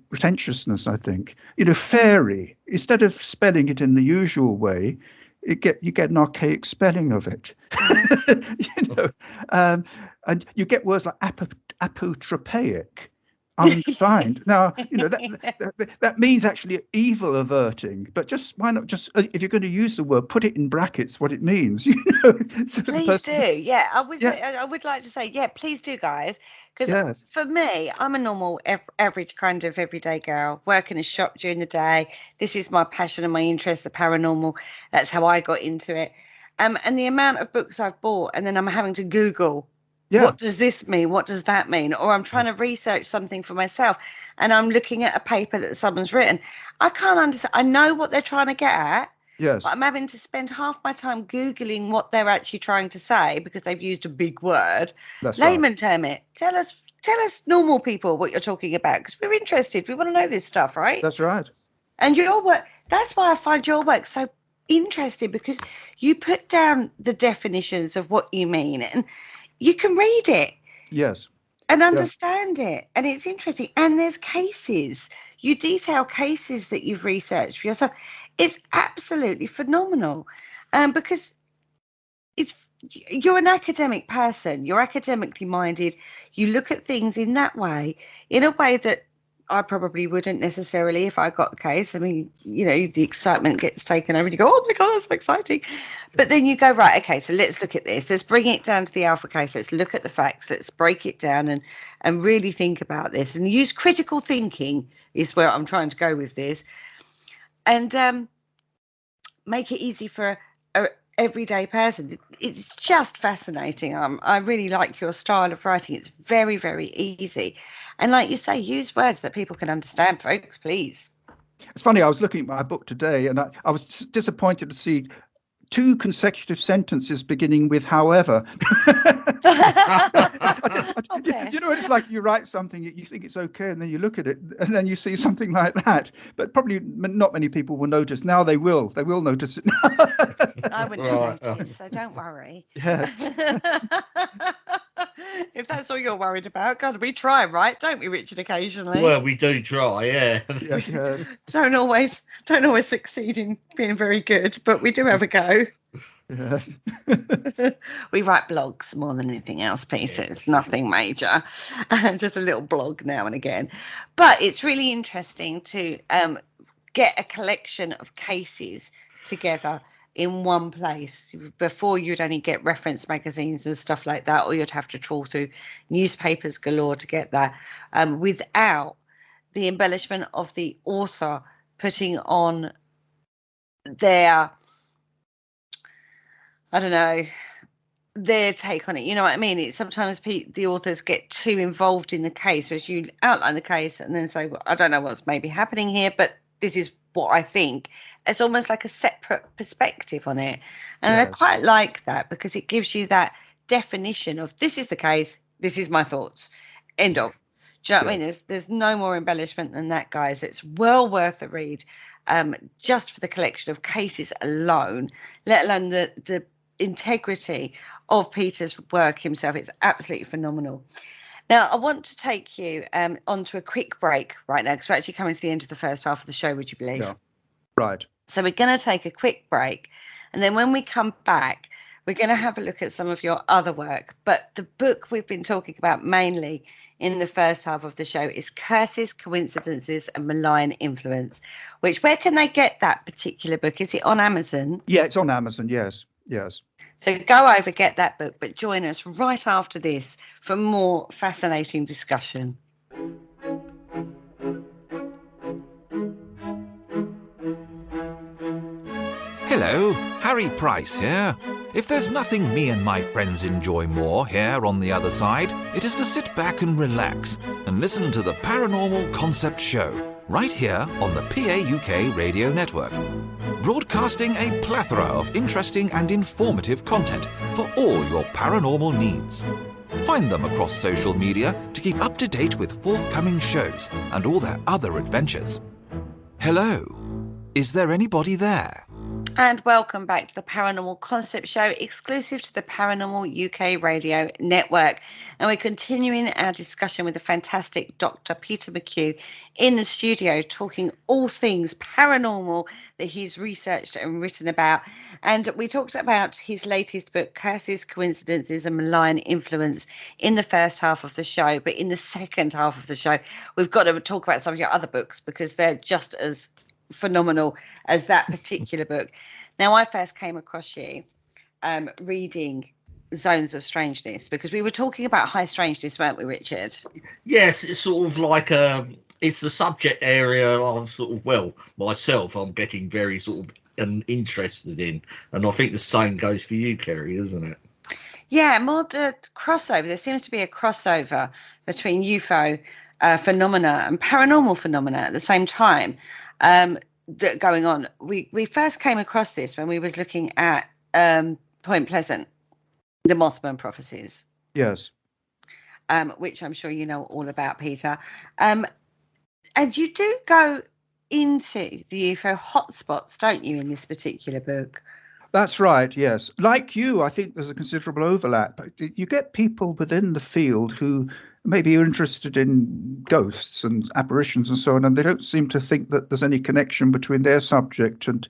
pretentiousness, I think. Fairy, instead of spelling it in the usual way, you get an archaic spelling of it. And you get words like apotropaic, undefined. Now, that means actually evil averting, but why not just, if you're going to use the word, put it in brackets what it means. So please do. Yeah, I would like to say, yeah, please do, guys. Because for me, I'm a normal, average kind of everyday girl, work in a shop during the day. This is my passion and my interest, the paranormal. That's how I got into it. And the amount of books I've bought, and then I'm having to Google, what does this mean? What does that mean? Or I'm trying to research something for myself, and I'm looking at a paper that someone's written. I can't understand. I know what they're trying to get at. Yes. But I'm having to spend half my time Googling what they're actually trying to say because they've used a big word. That's Layman right. term it. Tell us normal people what you're talking about, because we're interested. We want to know this stuff, right? That's right. And your work, that's why I find your work so interesting, because you put down the definitions of what you mean and you can read it. Yes. And understand it. And it's interesting. And there's cases. You detail cases that you've researched for yourself. It's absolutely phenomenal, because you're an academic person. You're academically minded. You look at things in that way, in a way that I probably wouldn't necessarily if I got a case. I mean, the excitement gets taken over and you go, oh my God, that's so exciting. But then you go, right, okay, so let's look at this. Let's bring it down to the alpha case. Let's look at the facts. Let's break it down and really think about this and use critical thinking is where I'm trying to go with this. And make it easy for a everyday person. It's just fascinating. I really like your style of writing. It's very, very easy. And like you say, use words that people can understand, folks, please. It's funny, I was looking at my book today and I was disappointed to see 2 consecutive sentences beginning with however. It's like you write something, you think it's okay, and then you look at it and then you see something like that. But probably not many people will notice. Now they will notice it now. I wouldn't have noticed, so don't worry. Yeah. If that's all you're worried about, God, we try, right? Don't we, Richard, occasionally? Well, we do try, yeah. Yeah. Don't always succeed in being very good, but we do have a go. Yes. We write blogs more than anything else, Peter. It's nothing major, just a little blog now and again. But it's really interesting to get a collection of cases together in one place. Before, you'd only get reference magazines and stuff like that, or you'd have to trawl through newspapers galore to get that, without the embellishment of the author putting on their, I don't know, their take on it. You know what I mean? It's sometimes the authors get too involved in the case, as you outline the case and then say, well, I don't know what's maybe happening here, but this is what I think. It's almost like a separate perspective on it. And Yes. I quite like that because it gives you that definition of this is the case, this is my thoughts, end of. Do you know what I mean? There's no more embellishment than that, guys. It's well worth a read, just for the collection of cases alone, let alone the integrity of Peter's work himself. It's absolutely phenomenal. Now, I want to take you onto a quick break right now because we're actually coming to the end of the first half of the show, would you believe? Yeah. Right. So we're going to take a quick break. And then when we come back, we're going to have a look at some of your other work. But the book we've been talking about mainly in the first half of the show is Curses, Coincidences and Malign Influence, where can they get that particular book? Is it on Amazon? Yeah, it's on Amazon. Yes. So go over, get that book, but join us right after this for more fascinating discussion. Hello, Harry Price here. If there's nothing me and my friends enjoy more here on the other side, it is to sit back and relax and listen to the Paranormal Concept Show, right here on the PA UK radio network. Broadcasting a plethora of interesting and informative content for all your paranormal needs. Find them across social media to keep up to date with forthcoming shows and all their other adventures. Hello, is there anybody there? And welcome back to the Paranormal Concept Show, exclusive to the Paranormal UK radio network. And we're continuing our discussion with the fantastic Dr. Peter McCue in the studio, talking all things paranormal that he's researched and written about. And we talked about his latest book, Curses, Coincidences and Malign Influence, in the first half of the show. But in the second half of the show, we've got to talk about some of your other books because they're just as phenomenal as that particular book. Now, I first came across you reading Zones of Strangeness because we were talking about high strangeness, weren't we, Richard? Yes, it's sort of like it's the subject area I'm sort of, myself, I'm getting very sort of interested in. And I think the same goes for you, Kerry, isn't it? Yeah, more the crossover. There seems to be a crossover between UFO phenomena and paranormal phenomena at the same time. That going on. We first came across this when we was looking at Point Pleasant, the Mothman prophecies. Yes. Which I'm sure you know all about, Peter. And you do go into the UFO hotspots, don't you, in this particular book? That's right, yes. Like you, I think there's a considerable overlap. You get people within the field who maybe are interested in ghosts and apparitions and so on, and they don't seem to think that there's any connection between their subject and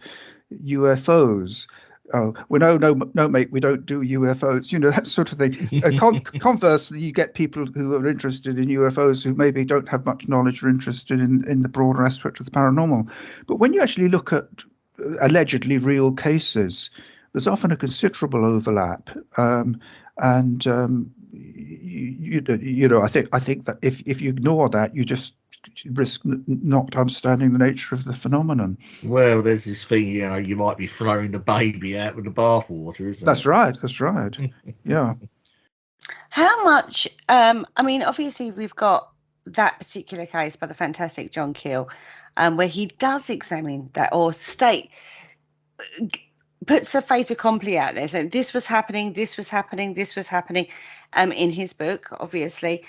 UFOs. Oh, well, no, mate, we don't do UFOs, that sort of thing. Conversely, you get people who are interested in UFOs who maybe don't have much knowledge or interested in the broader aspect of the paranormal. But when you actually look at allegedly real cases, there's often a considerable overlap. I think that if you ignore that, you just risk not understanding the nature of the phenomenon. Well, there's this thing, you might be throwing the baby out with the bathwater, isn't That's it? right. Yeah. How much, obviously we've got that particular case by the fantastic John Keel, where he does examine that, or puts a fait accompli out there. So this was happening, in his book, obviously.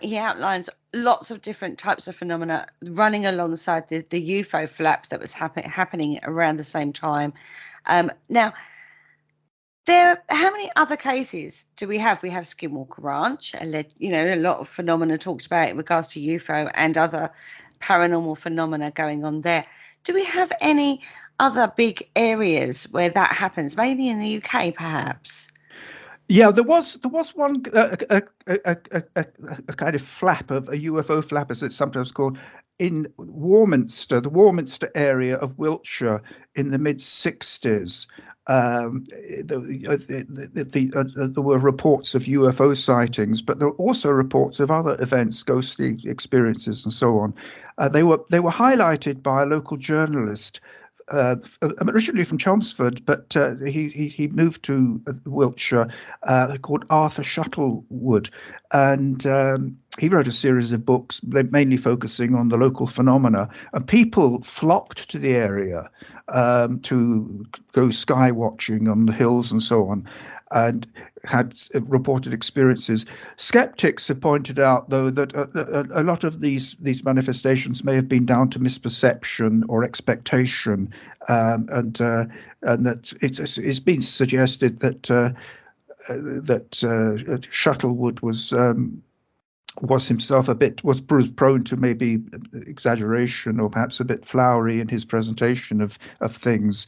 He outlines lots of different types of phenomena running alongside the UFO flaps that was happening around the same time. Now, how many other cases do we have? We have Skinwalker Ranch, a lot of phenomena talked about in regards to UFO and other paranormal phenomena going on there. Do we have any other big areas where that happens, mainly in the UK, perhaps? Yeah, there was one a kind of flap, of a UFO flap, as it's sometimes called, in Warminster, the Warminster area of Wiltshire in the mid-60s. There were reports of UFO sightings, but there were also reports of other events, ghostly experiences, and so on. They were highlighted by a local journalist, originally from Chelmsford, but he moved to Wiltshire, called Arthur Shuttlewood, and he wrote a series of books mainly focusing on the local phenomena, and people flocked to the area to go sky watching on the hills and so on, and had reported experiences. Skeptics have pointed out, though, that a lot of these manifestations may have been down to misperception or expectation, and that it's been suggested that Shuttlewood was himself was prone to maybe exaggeration, or perhaps a bit flowery in his presentation of things.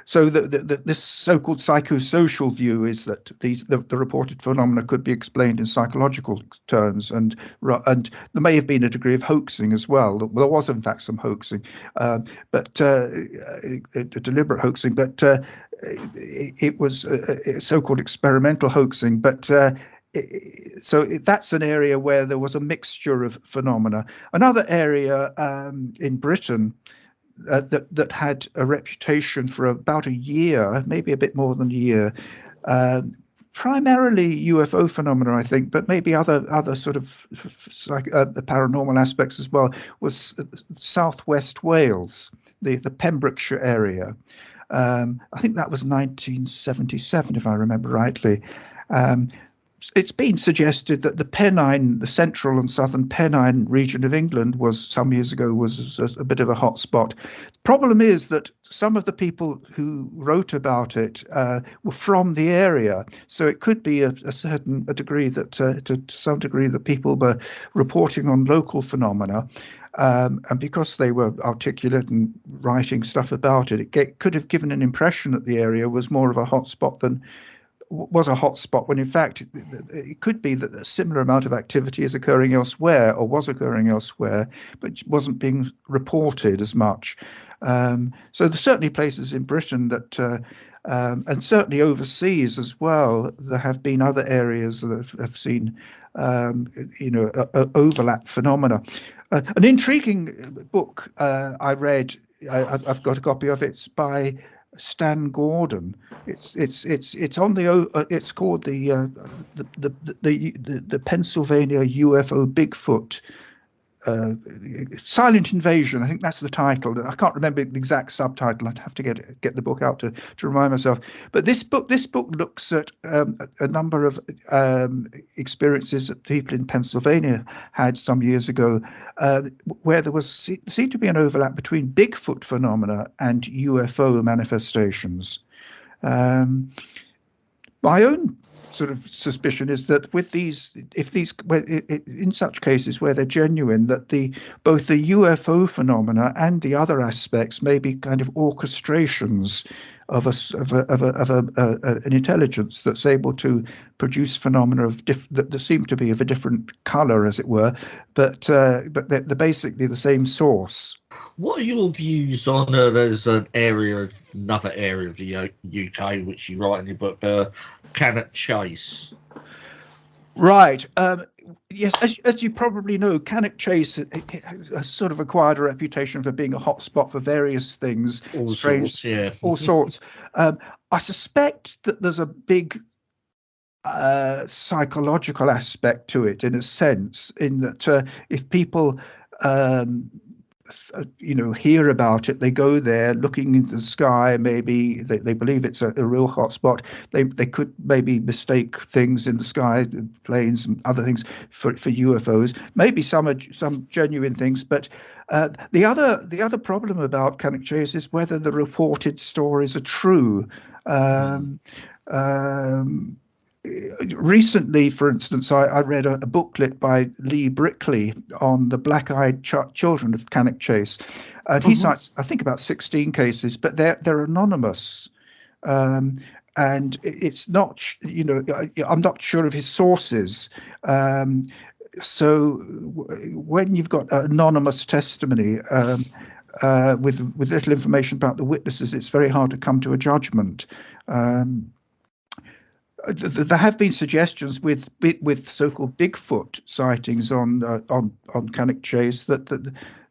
So this so-called psychosocial view is that the reported phenomena could be explained in psychological terms, and there may have been a degree of hoaxing as well. There was in fact some hoaxing, but a deliberate hoaxing, but it was a so-called experimental hoaxing, but so that's an area where there was a mixture of phenomena. Another area in Britain that had a reputation for about a year, maybe a bit more than a year, primarily UFO phenomena, I think, but maybe other sort of like the paranormal aspects as well, was southwest Wales, the Pembrokeshire area. I think that was 1977, if I remember rightly. It's been suggested that the central and southern Pennine region of England some years ago was a bit of a hot spot. The problem is that some of the people who wrote about it were from the area, so it could be a degree that to some degree that people were reporting on local phenomena. And because they were articulate and writing stuff about it, it could have given an impression that the area was more of a hot spot than was a hot spot, when in fact it could be that a similar amount of activity is occurring elsewhere, or was occurring elsewhere, but wasn't being reported as much. So there's certainly places in Britain that, and certainly overseas as well, there have been other areas that have seen overlap phenomena. An intriguing book I read, I've got a copy of it. It's by Stan Gordon. It's on it's called the Pennsylvania UFO Bigfoot Silent Invasion. I think that's the title. I can't remember the exact subtitle. I'd have to get the book out to remind myself. But this book looks at a number of experiences that people in Pennsylvania had some years ago, where there seemed to be an overlap between Bigfoot phenomena and UFO manifestations. My own sort of suspicion is that with these, in such cases where they're genuine, that both the UFO phenomena and the other aspects may be kind of orchestrations of an intelligence that's able to produce phenomena that seem to be of a different color, as it were, but they're basically the same source. What are your views on there's another area of the UK which you write in your book, Cannock Chase? Right. Yes, as you probably know, Cannock Chase has sort of acquired a reputation for being a hotspot for various things. All sorts, yeah. All sorts. I suspect that there's a big psychological aspect to it, in a sense, in that if people hear about it, they go there looking into the sky, maybe they believe it's a real hotspot. They could maybe mistake things in the sky, planes and other things, for UFOs. Maybe some genuine things, but the other problem about Cannock Chase is whether the reported stories are true. Recently, for instance, I read a booklet by Lee Brickley on the black-eyed children of Cannock Chase, and he cites, I think, about 16 cases, but they're anonymous, and it's not, I'm not sure of his sources. So when you've got anonymous testimony with little information about the witnesses, it's very hard to come to a judgment. There have been suggestions with so-called Bigfoot sightings on Cannock Chase that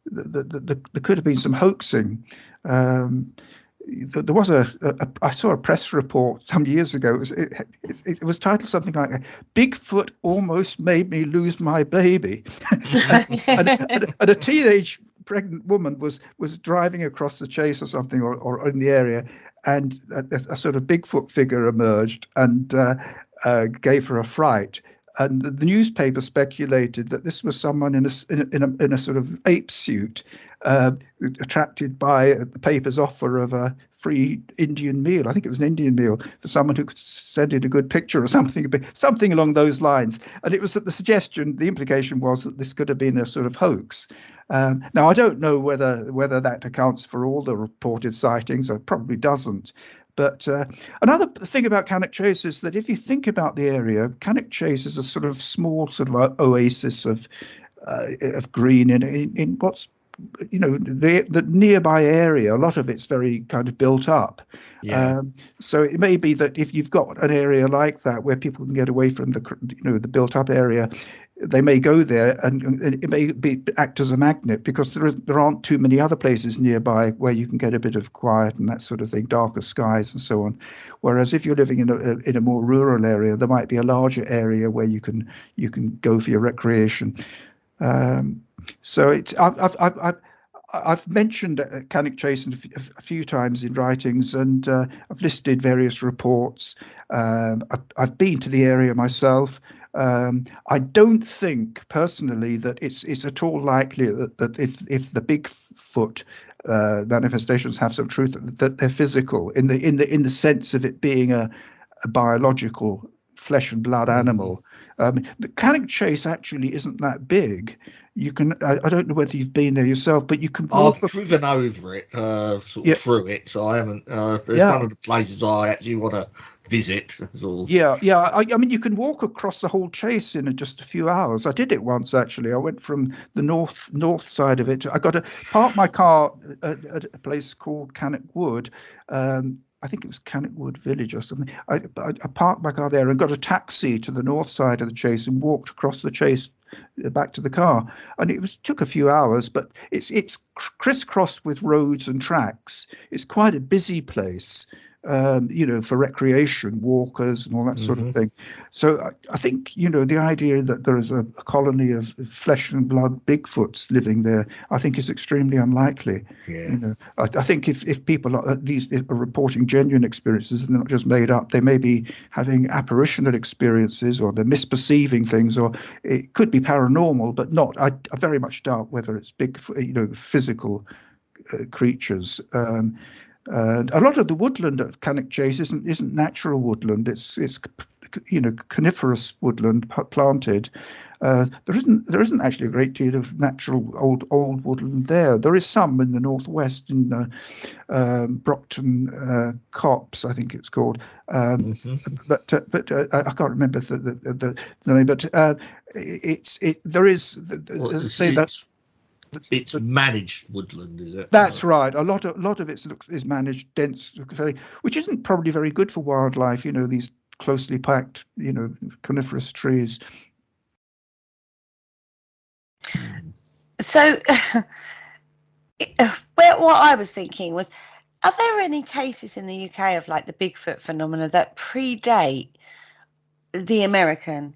there could have been some hoaxing. There was I saw a press report some years ago. It was titled something like "Bigfoot almost made me lose my baby," and a teenage pregnant woman was driving across the Chase or something, or in the area, and a sort of Bigfoot figure emerged and gave her a fright. And the newspaper speculated that this was someone in a sort of ape suit, attracted by the paper's offer of a free Indian meal. I think it was an Indian meal for someone who could send in a good picture or something along those lines. And it was that the implication was that this could have been a sort of hoax. Now, I don't know whether that accounts for all the reported sightings. It probably doesn't. But another thing about Cannock Chase is that if you think about the area, Cannock Chase is a sort of small sort of oasis of green in what's, the nearby area. A lot of it's very kind of built up. Yeah. So it may be that if you've got an area like that where people can get away from the built up area, they may go there, and it may act as a magnet, because there aren't too many other places nearby where you can get a bit of quiet and that sort of thing, darker skies and so on. Whereas if you're living in a more rural area, there might be a larger area where you can go for your recreation. So I've mentioned Cannock Chase a few times in writings, and I've listed various reports. I've been to the area myself. I don't think personally that it's at all likely that if the Bigfoot manifestations have some truth, that they're physical in the sense of it being a biological flesh and blood animal. The Cannock Chase actually isn't that big. You can, I don't know whether you've been there yourself, but you can walk. I've driven over it, through it, so I haven't. There's one of the places I actually want to visit. Yeah. I mean, you can walk across the whole Chase in just a few hours. I did it once, actually. I went from the north side of it. I got to park my car at a place called Cannock Wood. I think it was Cannock Wood Village or something. I parked my car there and got a taxi to the north side of the Chase and walked across the Chase back to the car, and took a few hours, but it's crisscrossed with roads and tracks. It's quite a busy place, for recreation, walkers and all that sort of thing. So I think, the idea that there is a colony of flesh and blood Bigfoots living there, I think is extremely unlikely. Yeah. I think if people are reporting genuine experiences and not just made up, they may be having apparitional experiences, or they're misperceiving things, or it could be paranormal, but not. I very much doubt whether it's physical creatures. A lot of the woodland at Cannock Chase isn't natural woodland. It's coniferous woodland planted. There isn't actually a great deal of natural old woodland there. There is some in the northwest in Brockton Copse, I think it's called, but I can't remember the name. But there is. It's managed woodland, is it? That's right. A lot of it is managed, dense, which isn't probably very good for wildlife. These closely packed, coniferous trees. So, what I was thinking was, are there any cases in the UK of like the Bigfoot phenomena that predate the American?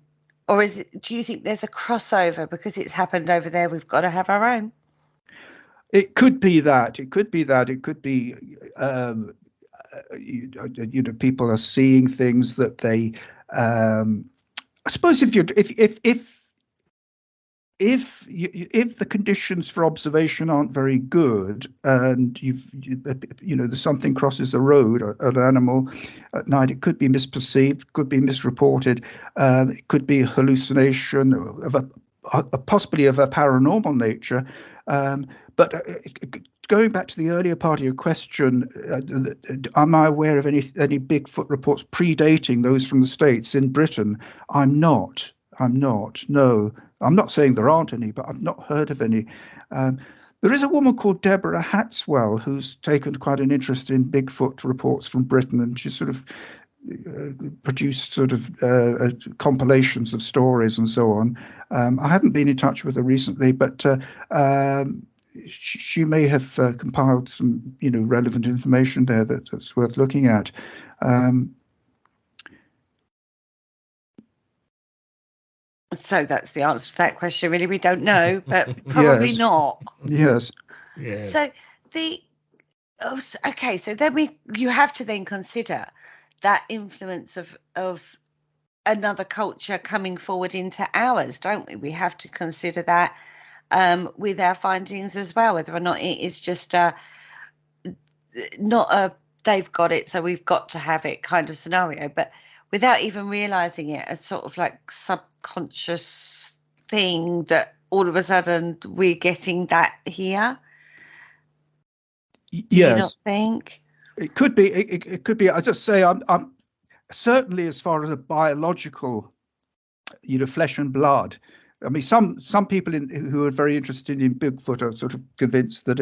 Or do you think there's a crossover because it's happened over there? We've got to have our own. It could be that. It could be people are seeing things that they. I suppose if the conditions for observation aren't very good, and there's something crosses the road, an animal at night, it could be misperceived, could be misreported, it could be a hallucination of possibly of a paranormal nature. But going back to the earlier part of your question, am I aware of any Bigfoot reports predating those from the States in Britain? I'm not. No. I'm not saying there aren't any, but I've not heard of any. There is a woman called Deborah Hatswell who's taken quite an interest in Bigfoot reports from Britain, and she's sort of produced sort of compilations of stories and so on. I haven't been in touch with her recently, but she may have compiled some, relevant information there that's worth looking at. So that's the answer to that question. Really, we don't know, but probably not. Yes. Yeah. So so then you have to then consider that influence of another culture coming forward into ours, don't we? We have to consider that with our findings as well, whether or not it is just not a they've got it, so we've got to have it kind of scenario, but without even realizing it, as sort of like subconscious thing that all of a sudden we're getting that here. Do you not think? It could be. It could be. I just say I'm certainly, as far as a biological, flesh and blood. I mean, some people who are very interested in Bigfoot are sort of convinced that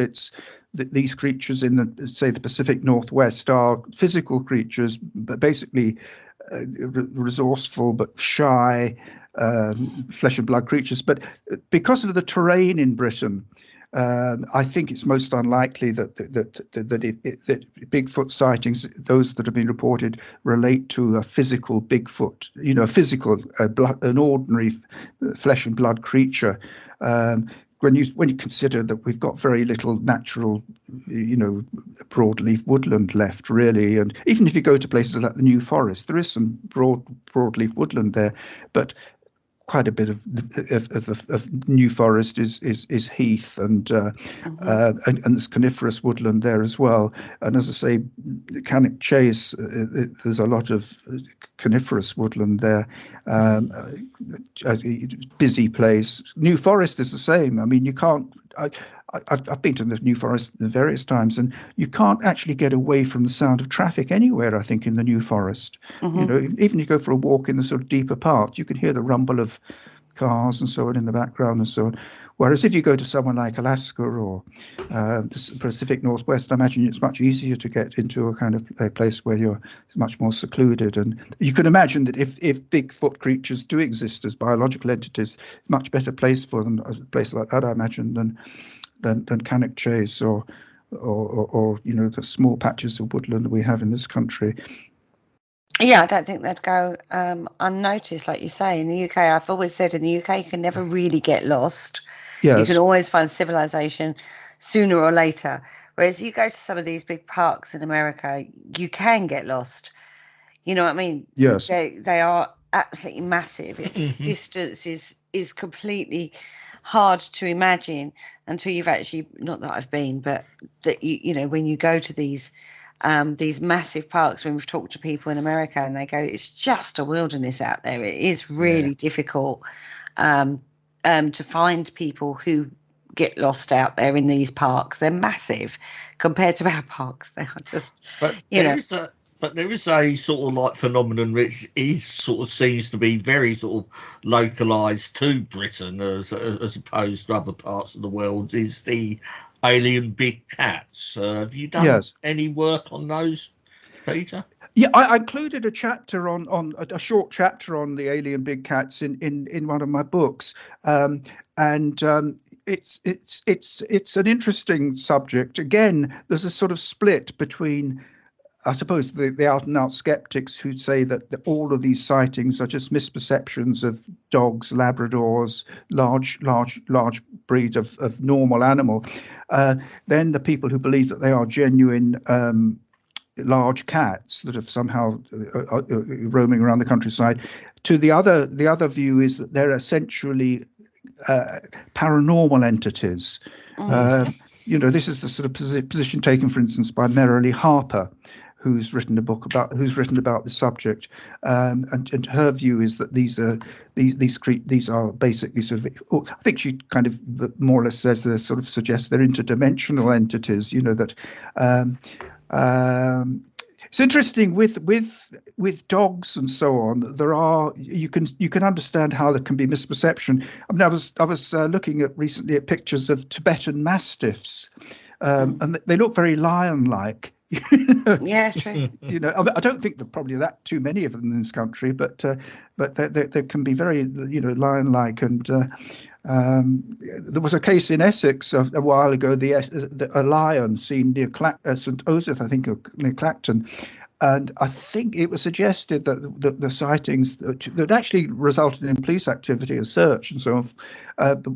that these creatures in the Pacific Northwest are physical creatures, but basically resourceful but shy, flesh and blood creatures. But because of the terrain in Britain, I think it's most unlikely that Bigfoot sightings, those that have been reported, relate to a physical Bigfoot, an ordinary flesh and blood creature. When you consider that we've got very little natural, broadleaf woodland left, really, and even if you go to places like the New Forest, there is some broadleaf woodland there, but quite a bit of New Forest is heath, and there's coniferous woodland there as well. And as I say, Cannock Chase, there's a lot of coniferous woodland there. Busy place. New Forest is the same. I mean, you can't. I've been to the New Forest various times, and you can't actually get away from the sound of traffic anywhere, I think, in the New Forest. Even if you go for a walk in the sort of deeper parts, you can hear the rumble of cars and so on in the background and so on. Whereas if you go to somewhere like Alaska or the Pacific Northwest, I imagine it's much easier to get into a kind of a place where you're much more secluded. And you can imagine that if Bigfoot creatures do exist as biological entities, much better place for them, a place like that, I imagine, than Cannock Chase or the small patches of woodland that we have in this country. Yeah, I don't think they'd go unnoticed, like you say. In the UK, I've always said in the UK, you can never really get lost. Yes. You can always find civilization sooner or later. Whereas you go to some of these big parks in America, you can get lost. You know what I mean? Yes. They are absolutely massive. Its distance is completely hard to imagine until you've actually, not that I've been, but that when you go to these these massive parks. When we've talked to people in America, and they go, it's just a wilderness out there. It is really difficult to find people who get lost out there in these parks. They're massive compared to our parks. They are just, But you know. there is a sort of like phenomenon which is sort of seems to be very sort of localized to Britain as opposed to other parts of the world, is the alien big cats. Have you done any work on those, Peter? Yeah, I included a chapter on a short chapter on the alien big cats in one of my books, and it's an interesting subject. Again, there's a sort of split between, I suppose, the out and out skeptics who say that all of these sightings are just misperceptions of dogs, Labradors, large breed of normal animal. Then the people who believe that they are genuine large cats that have somehow roaming around the countryside. To the other view is that they're essentially paranormal entities. This is the sort of position taken, for instance, by Merrily Harper, who's written about the subject, and her view is that these are basically sort of, I think she kind of more or less says, they sort of suggests they're interdimensional entities. That. It's interesting with dogs and so on. You can understand how there can be misperception. I mean, I was looking recently at pictures of Tibetan mastiffs, and they look very lion-like. Yeah, true. I don't think there are probably too many of them in this country, but they can be very lion-like. And there was a case in Essex a while ago. A lion seen near St Osyth, I think, near Clacton, and I think it was suggested that the sightings that actually resulted in police activity, a search and so on,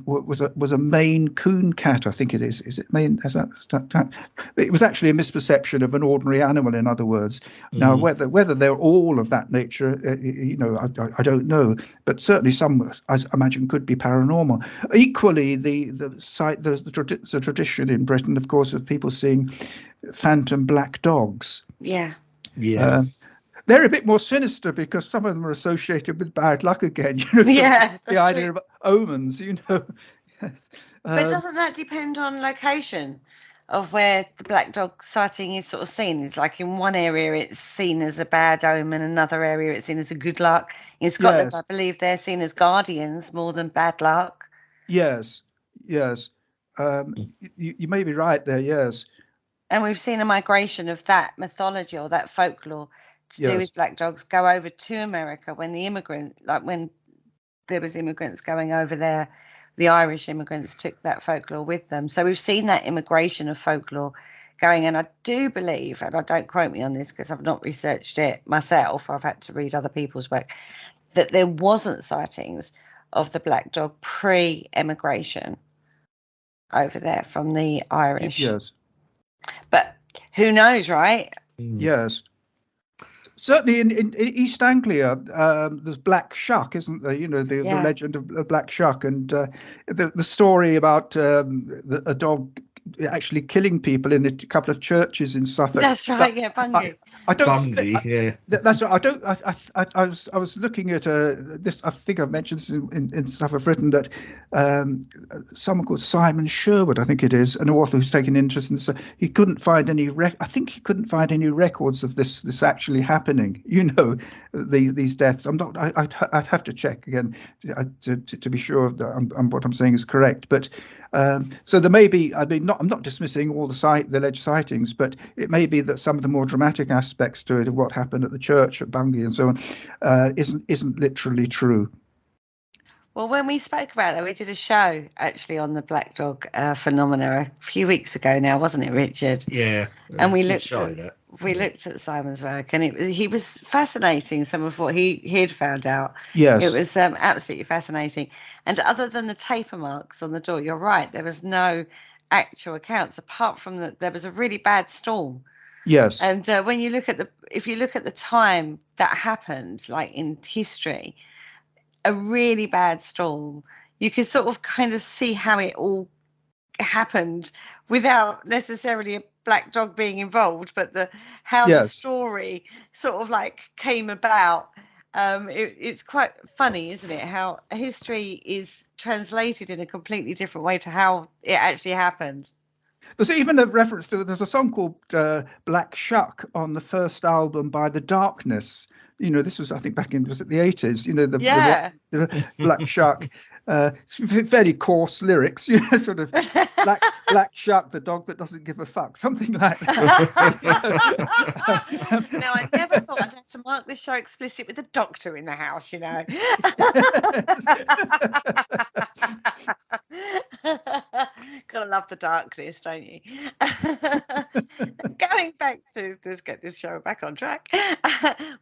was a Maine Coon cat. I think it is. Is it Maine? Is that? It was actually a misperception of an ordinary animal. In other words, now whether they're all of that nature, I don't know. But certainly some, I imagine, could be paranormal. Equally, there's the tradition in Britain, of course, of people seeing phantom black dogs. Yeah. Yeah. They're a bit more sinister because some of them are associated with bad luck again. The idea of omens, But doesn't that depend on location of where the black dog sighting is sort of seen? It's like in one area it's seen as a bad omen, another area it's seen as a good luck. In Scotland, I believe they're seen as guardians more than bad luck. Yes. You may be right there, yes. And we've seen a migration of that mythology or that folklore to do with black dogs go over to America when when there was immigrants going over there, the Irish immigrants took that folklore with them. So we've seen that immigration of folklore going. And I do believe, and I don't quote me on this because I've not researched it myself, I've had to read other people's work, that there wasn't sightings of the black dog pre-emigration over there from the Irish. Yes. But who knows, right? Yes. Certainly in East Anglia, there's Black Shuck, isn't there? The legend of Black Shuck, and the story about a dog actually killing people in a couple of churches in Suffolk. That's right, Bungay. I don't. Bungay, yeah. That's right. I don't. I was looking at this. I think I've mentioned this in stuff I've written, that someone called Simon Sherwood, I think it is, an author who's taken interest in this. He couldn't find any. I think he couldn't find any records of this actually happening. These deaths. I'm not. I'd have to check again to be sure that what I'm saying is correct. But so there may be. I'm not dismissing all the alleged sightings, but it may be that some of the more dramatic aspects to it of what happened at the church at Bungay and so on isn't literally true. Well, when we spoke about that, we did a show actually on the black dog phenomena a few weeks ago now, wasn't it, Richard? Yeah. And we looked at Simon's work, and he was fascinating. Some of what he had found out. Yes, it was absolutely fascinating. And other than the taper marks on the door, you're right. There was no actual accounts apart from that there was a really bad storm. Yes. And when you look at if you look at the time that happened, like in history, a really bad storm, you can sort of kind of see how it all happened without necessarily a black dog being involved, but how the Yes. story sort of like came about. It's quite funny, isn't it, how history is translated in a completely different way to how it actually happened. There's even a reference to, there's a song called Black Shuck on the first album by The Darkness. You know, this was, I think, back in, was it the 80s? You know, Yeah. the Black Shuck. It's very coarse lyrics, you know, sort of Black Shuck, the dog that doesn't give a fuck, something like that. Now, I never thought I'd have to mark this show explicit with a doctor in the house, you know. Gotta love the darkness, don't you? Going back to, let's get this show back on track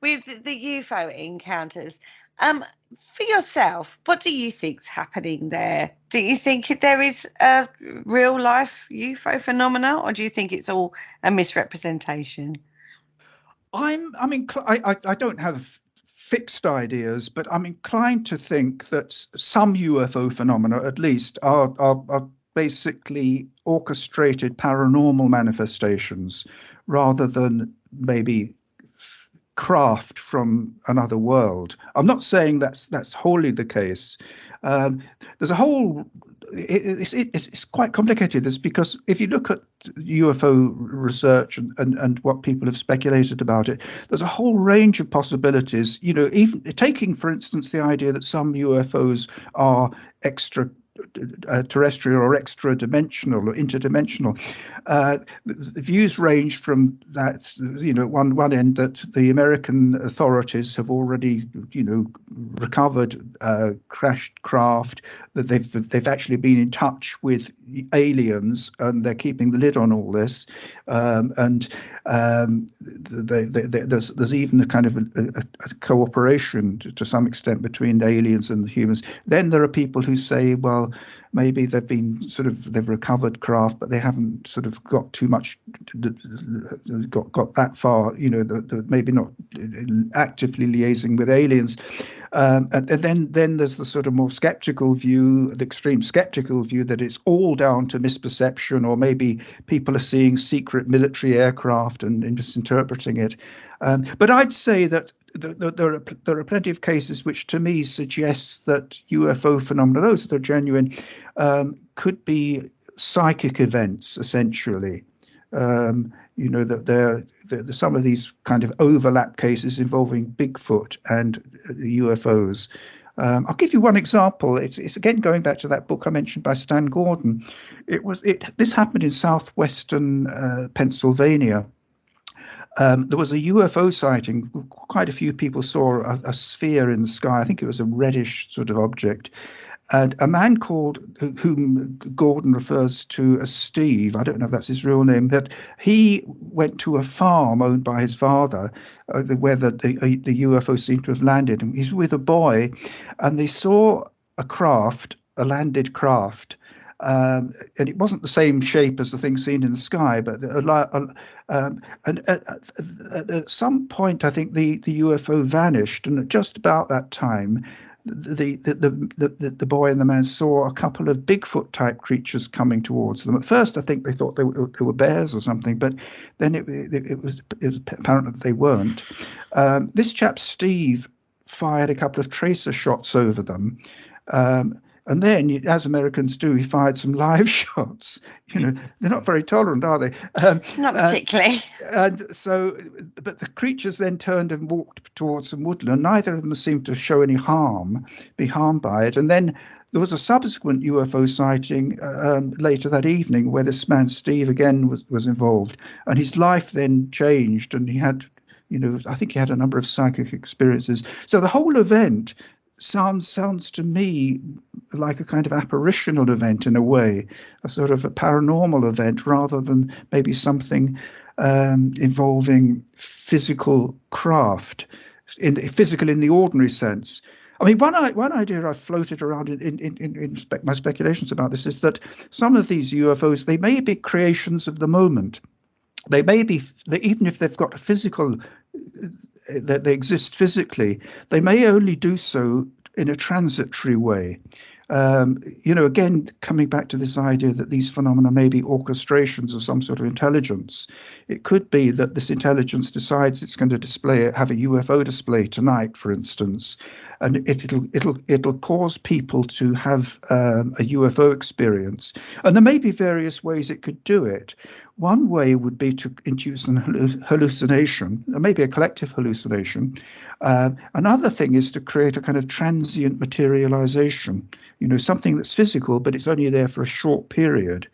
with the UFO encounters. For yourself, what do you think's happening there? Do you think there is a real life UFO phenomena, or do you think it's all a misrepresentation? I don't have fixed ideas, but I'm inclined to think that some UFO phenomena, at least, are basically orchestrated paranormal manifestations rather than maybe craft from another world. I'm not saying that's wholly the case. There's a whole, it's quite complicated. It's because if you look at UFO research and what people have speculated about it, there's a whole range of possibilities. You know, even taking, for instance, the idea that some UFOs are extra terrestrial or extra dimensional or interdimensional. The views range from that, you know, one end that the American authorities have already, you know, recovered crashed craft, that they've actually been in touch with aliens and they're keeping the lid on all this, and there's even a kind of a cooperation to some extent between aliens and the humans. Then there are people who say, well, maybe they've recovered craft, but they haven't sort of got too much, got that far, you know, maybe not actively liaising with aliens. And then there's the sort of more skeptical view, the extreme skeptical view, that it's all down to misperception, or maybe people are seeing secret military aircraft and misinterpreting it. But I'd say that there are plenty of cases which, to me, suggests that UFO phenomena, those that are genuine, could be psychic events, essentially. You know, that some of these kind of overlap cases involving Bigfoot and UFOs. I'll give you one example. It's again going back to that book I mentioned by Stan Gordon. This happened in southwestern Pennsylvania. There was a UFO sighting. Quite a few people saw a sphere in the sky. I think it was a reddish sort of object. And a man whom Gordon refers to as Steve, I don't know if that's his real name, but he went to a farm owned by his father where the UFO seemed to have landed. And he's with a boy, and they saw a landed craft. And it wasn't the same shape as the thing seen in the sky, but at some point, I think the UFO vanished, and at just about that time, the boy and the man saw a couple of Bigfoot type creatures coming towards them. At first, I think they thought they were bears or something, but then it was apparent that they weren't. This chap Steve fired a couple of tracer shots over them. And then, as Americans do, he fired some live shots. You know, they're not very tolerant, are they? Not particularly. And so, but the creatures then turned and walked towards some woodland. Neither of them seemed to show any be harmed by it. And then there was a subsequent UFO sighting later that evening where this man, Steve, again was involved. And his life then changed, and he had, you know, I think he had a number of psychic experiences. So the whole event sounds to me like a kind of apparitional event in a way, a sort of a paranormal event, rather than maybe something involving physical craft, physical in the ordinary sense. I mean, one idea I've floated around in my speculations about this is that some of these UFOs, they may be creations of the moment. They may be, even if they've got a physical, that they exist physically, they may only do so in a transitory way. Again, coming back to this idea that these phenomena may be orchestrations of some sort of intelligence. It could be that this intelligence decides it's going to have a UFO display tonight, for instance, and it'll cause people to have a UFO experience. And there may be various ways it could do it. One way would be to induce an hallucination, or maybe a collective hallucination. Another thing is to create a kind of transient materialization, something that's physical, but it's only there for a short period.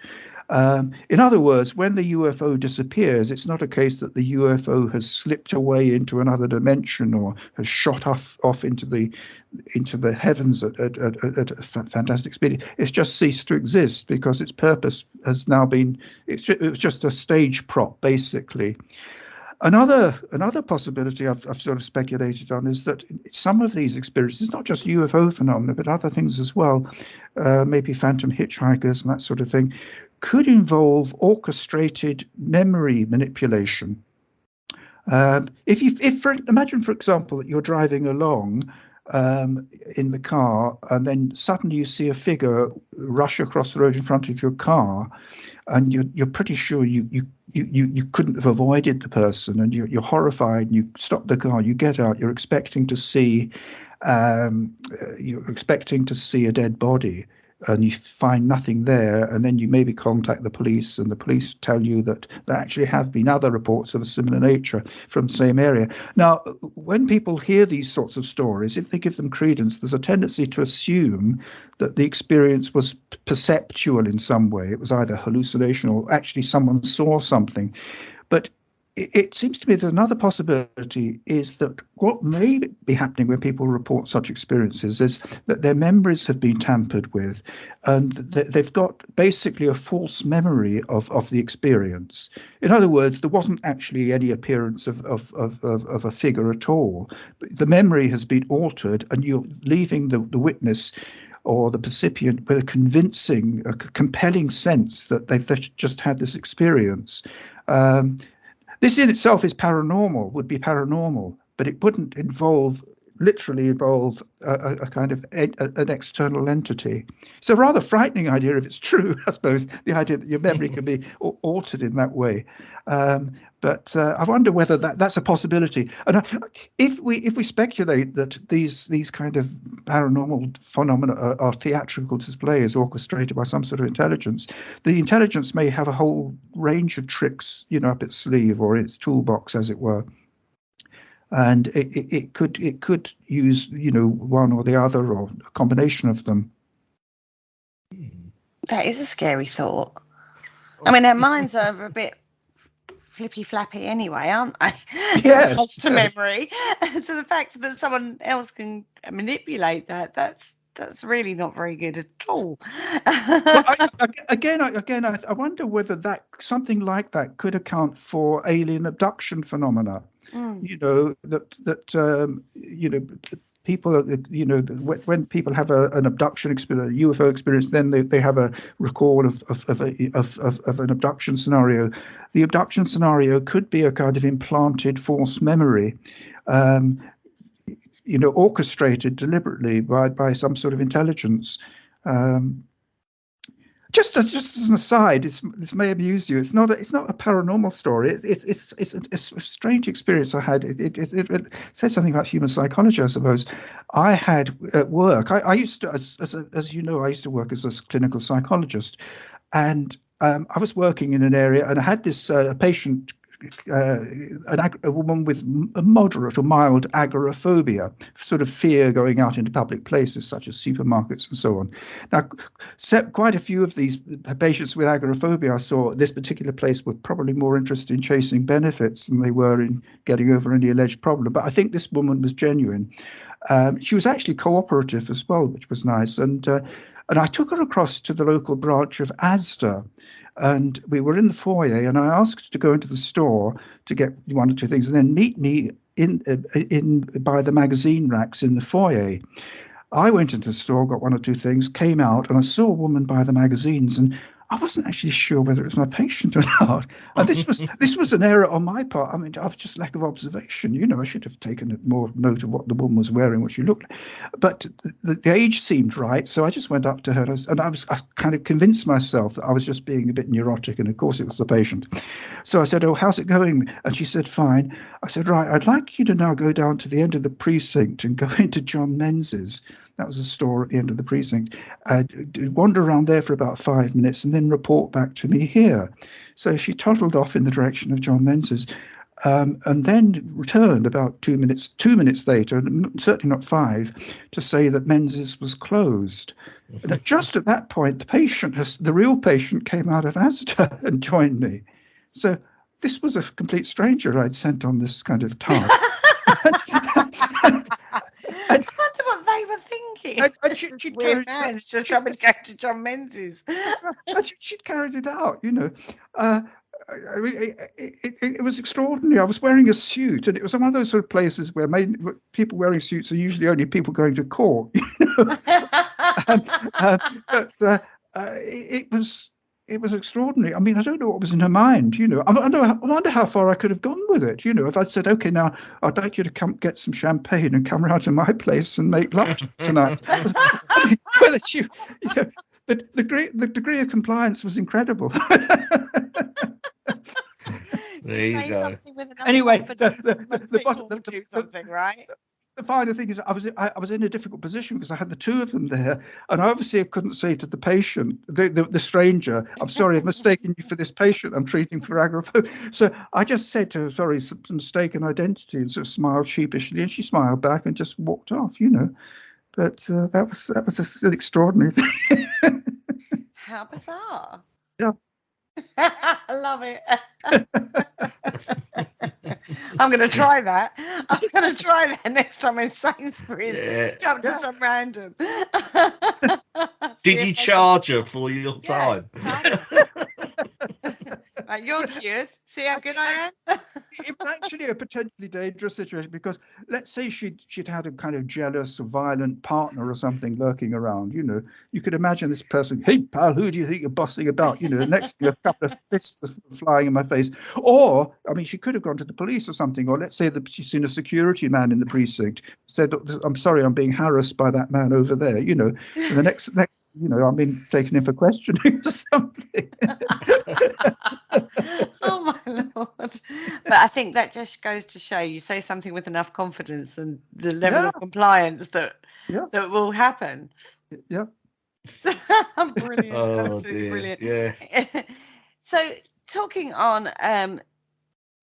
In other words, when the UFO disappears, it's not a case that the UFO has slipped away into another dimension or has shot off into the heavens at a fantastic speed. It's just ceased to exist because its purpose has now been. It was just a stage prop, basically. Another possibility I've sort of speculated on is that some of these experiences, not just UFO phenomena, but other things as well, maybe phantom hitchhikers and that sort of thing, could involve orchestrated memory manipulation. Imagine, for example, that you're driving along in the car, and then suddenly you see a figure rush across the road in front of your car, and you're pretty sure you couldn't have avoided the person, and you're horrified, and you stop the car, you get out, you're expecting to see a dead body, and you find nothing there, and then you maybe contact the police, and the police tell you that there actually have been other reports of a similar nature from the same area. Now, when people hear these sorts of stories, if they give them credence, there's a tendency to assume that the experience was perceptual in some way. It was either hallucination or actually someone saw something. But it seems to me that another possibility is that what may be happening when people report such experiences is that their memories have been tampered with, and they've got basically a false memory of the experience. In other words, there wasn't actually any appearance of a figure at all. The memory has been altered, and you're leaving the witness or the percipient with a compelling sense that they've just had this experience. This in itself would be paranormal, but it wouldn't literally involve a kind of an external entity. It's a rather frightening idea if it's true, I suppose, the idea that your memory can be altered in that way. But I wonder whether that's a possibility. And if we speculate that these kind of paranormal phenomena are theatrical displays orchestrated by some sort of intelligence, the intelligence may have a whole range of tricks, up its sleeve or its toolbox, as it were. And it could use, one or the other or a combination of them. That is a scary thought. I mean, our minds are a bit flippy flappy anyway, aren't they? Yes. To memory. So the fact that someone else can manipulate that's really not very good at all. Well, I wonder whether something like that could account for alien abduction phenomena. People, when people have an abduction experience, a UFO experience, then they have a record of an abduction scenario. The abduction scenario could be a kind of implanted false memory, orchestrated deliberately by some sort of intelligence. Just as an aside, this may amuse you. It's not a paranormal story. It's a strange experience I had. It says something about human psychology, I suppose. I had at work. I used to, as you know, I used to work as a clinical psychologist, and I was working in an area, and I had this patient. A woman with a moderate or mild agoraphobia, sort of fear going out into public places such as supermarkets and so on. Now, quite a few of these patients with agoraphobia I saw at this particular place were probably more interested in chasing benefits than they were in getting over any alleged problem. But I think this woman was genuine. She was actually cooperative as well, which was nice. And I took her across to the local branch of ASDA. And we were in the foyer, and I asked to go into the store to get one or two things, and then meet me in by the magazine racks in the foyer. I went into the store, got one or two things, came out, and I saw a woman by the magazines, and I wasn't actually sure whether it was my patient or not. And this was an error on my part. I mean, I was just lack of observation. You know, I should have taken more note of what the woman was wearing, what she looked like. But the age seemed right, so I just went up to her, and I kind of convinced myself that I was just being a bit neurotic, and of course it was the patient. So I said, "Oh, how's it going?" And she said, "Fine." I said, "Right, I'd like you to now go down to the end of the precinct and go into John Menzies." That was a store at the end of the precinct. Wander around there for about 5 minutes and then report back to me here. So she toddled off in the direction of John Menzies, and then returned about 2 minutes. 2 minutes later, and certainly not 5, to say that Menzies was closed. And just at that point, the real patient, came out of Asda and joined me. So this was a complete stranger I'd sent on this kind of task. I wonder what they were thinking. And she'd Weird carried man, it's just having to go to John Menzies. and she'd carried it out, you know. I mean, it was extraordinary. I was wearing a suit, and it was one of those sort of places where people wearing suits are usually only people going to court, you know. But it was extraordinary. I mean, I don't know what was in her mind, you know. I wonder how far I could have gone with it, you know. If I'd said, "Okay, now I'd like you to come get some champagne and come round to my place and make love tonight." Whether you know, the degree of compliance was incredible. There you Say go. something with enough Anyway, confidence, most people will do something, right? The final thing is, I was in a difficult position because I had the two of them there, and obviously I couldn't say to the patient, the stranger, "I'm sorry, I've mistaken you for this patient I'm treating for agoraphobia." So I just said to her, "Sorry, some mistaken identity," and sort of smiled sheepishly, and she smiled back and just walked off, you know. But that was an extraordinary thing. How bizarre. Yeah. I love it. I'm going to try that. I'm going to try that next time in Sainsbury's. Yeah. Come to some random. Did you charge her for your time? Right, you're cured. See how good I am? It was actually a potentially dangerous situation because let's say she'd had a kind of jealous or violent partner or something lurking around, you know. You could imagine this person, "Hey pal, who do you think you're bossing about?" You know, the next thing, a couple of fists are flying in my face. Or, I mean, she could have gone to the police or something. Or let's say that she's seen a security man in the precinct, said, "I'm sorry, I'm being harassed by that man over there," you know. And the next you know, I'm being taken in for questioning or something. Oh my lord! But I think that just goes to show you say something with enough confidence and the level of compliance that will happen. Yeah. Brilliant! Oh Absolutely dear. brilliant. Yeah. So talking on,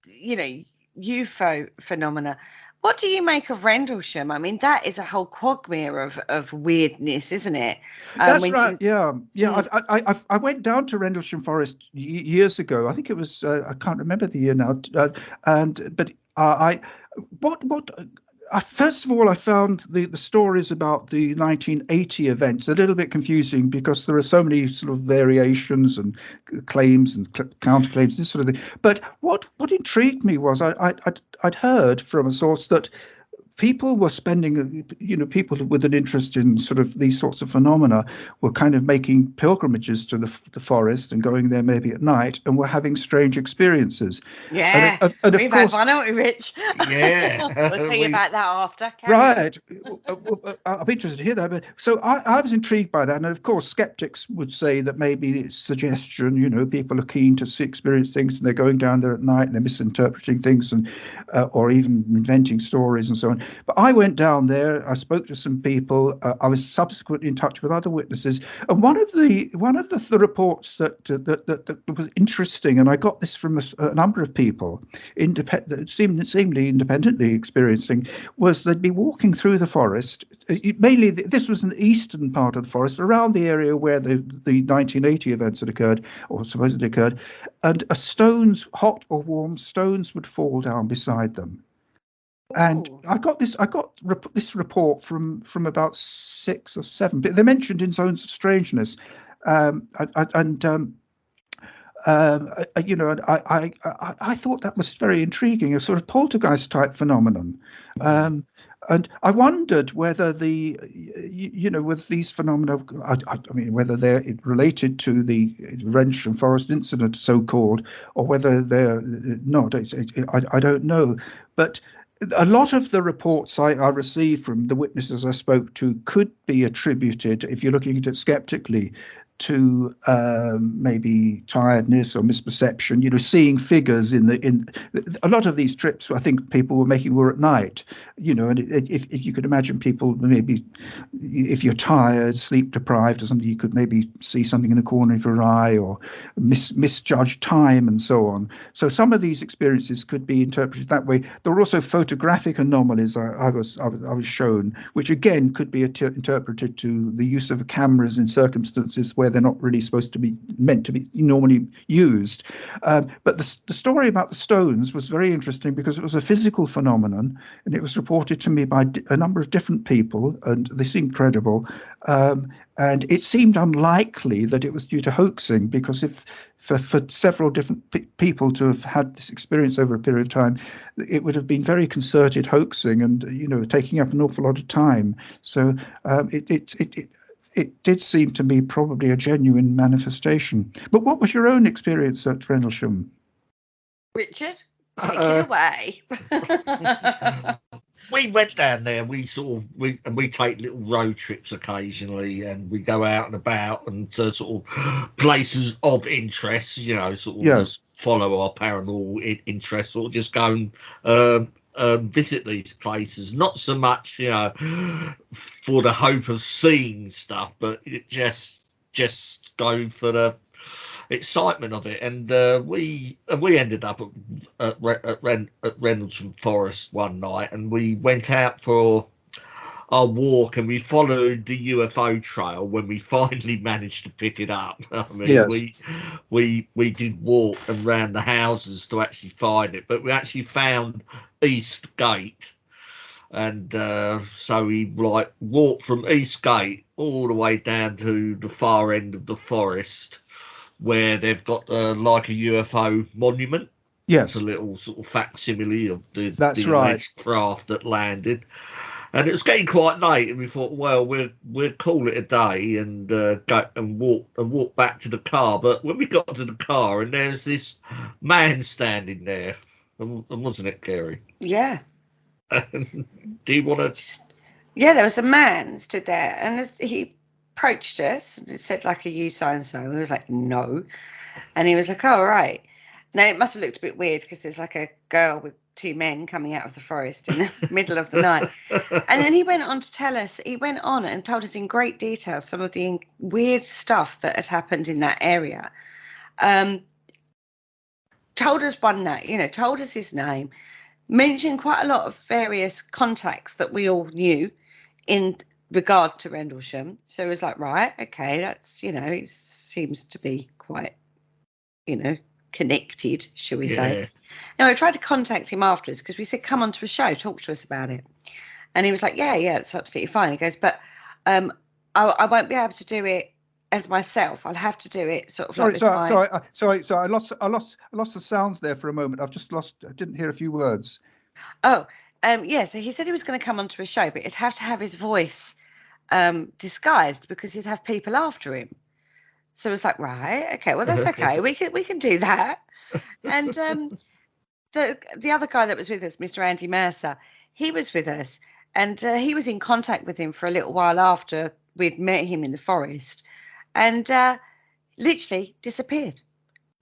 you know, UFO phenomena. What do you make of Rendlesham? I mean, that is a whole quagmire of weirdness, isn't it? That's right. Yeah. I went down to Rendlesham Forest years ago. I think it was I can't remember the year now. First of all, I found the stories about the 1980 events a little bit confusing because there are so many sort of variations and claims and counterclaims, this sort of thing. But what intrigued me was I'd heard from a source that people were spending, you know, people with an interest in sort of these sorts of phenomena were kind of making pilgrimages to the forest and going there maybe at night and were having strange experiences. Yeah, and we've had one, haven't we, Rich? Yeah. We'll tell you about that after. Right. I'll be interested to hear that. But so I was intrigued by that. And of course, skeptics would say that maybe it's suggestion, you know, people are keen to experience things and they're going down there at night and they're misinterpreting things and or even inventing stories and so on. But I went down there, I spoke to some people, I was subsequently in touch with other witnesses. And one of the reports that was interesting, and I got this from a number of people, seemingly independently experiencing, was they'd be walking through the forest. Mainly, this was an eastern part of the forest, around the area where the 1980 events had occurred, or supposedly occurred, and hot or warm stones would fall down beside them. And I got this report from about 6 or 7, but they're mentioned in zones of strangeness, And I thought that was very intriguing, a sort of poltergeist type phenomenon. And I wondered whether with these phenomena, I mean, whether they're related to the Rendlesham Forest incident, so-called, or whether they're not. I don't know. But a lot of the reports I received from the witnesses I spoke to could be attributed, if you're looking at it skeptically, to maybe tiredness or misperception. Seeing figures in a lot of these trips I think people were making were at night. And if you could imagine people, maybe if you're tired, sleep deprived or something, you could maybe see something in the corner of your eye, or misjudge time and so on. So some of these experiences could be interpreted that way. There were also photographic anomalies I was shown, which again could be interpreted to the use of cameras in circumstances where they're not really supposed to be meant to be normally used. But the story about the stones was very interesting because it was a physical phenomenon, and it was reported to me by a number of different people, and they seemed credible. And it seemed unlikely that it was due to hoaxing, because if for several different people to have had this experience over a period of time, it would have been very concerted hoaxing and taking up an awful lot of time. So it did seem to me probably a genuine manifestation. But what was your own experience at Rendlesham? Richard, take it away. We went down there. We take little road trips occasionally, and we go out and about and sort of places of interest. Yes. Follow our paranormal interests, or just go and visit these places. Not so much, for the hope of seeing stuff, but it just go for the excitement of it. And we ended up at Rendlesham Forest one night, and we went out for our walk, and we followed the UFO trail when we finally managed to pick it up. I mean, yes. we did walk and round the houses to actually find it, but we actually found East Gate. And so we walked from East Gate all the way down to the far end of the forest, where they've got like a UFO monument. Yes. It's a little sort of facsimile of the right. alleged craft that landed. And it was getting quite late, and we thought, well, we'll call it a day and go and walk back to the car. But when we got to the car, and there's this man standing there, and wasn't it, Kerry? Yeah. Do you want to? Yeah, there was a man stood there, and he approached us. It said like a you so and so. We was like, no, and he was like, oh right. Now it must have looked a bit weird because there's like a girl with two men coming out of the forest in the middle of the night. And then he went on to tell us. He went on and told us in great detail some of the weird stuff that had happened in that area. Told us one name, told us his name. Mentioned quite a lot of various contacts that we all knew in regard to Rendlesham. So it was like, right, okay, that's, it seems to be quite, connected, shall we say. And I tried to contact him afterwards because we said, come on to a show, talk to us about it. And he was like, yeah, it's absolutely fine. He goes, but I won't be able to do it as myself. I'll have to do it sort of sorry, like sorry. I lost the sounds there for a moment. I didn't hear a few words. Oh, yeah. So he said he was going to come onto a show, but he'd have to have his voice disguised because he'd have people after him. So it was like, right, okay, well that's okay. We can do that. And the other guy that was with us, Mr. Andy Mercer, he was with us, and he was in contact with him for a little while after we'd met him in the forest, and literally disappeared.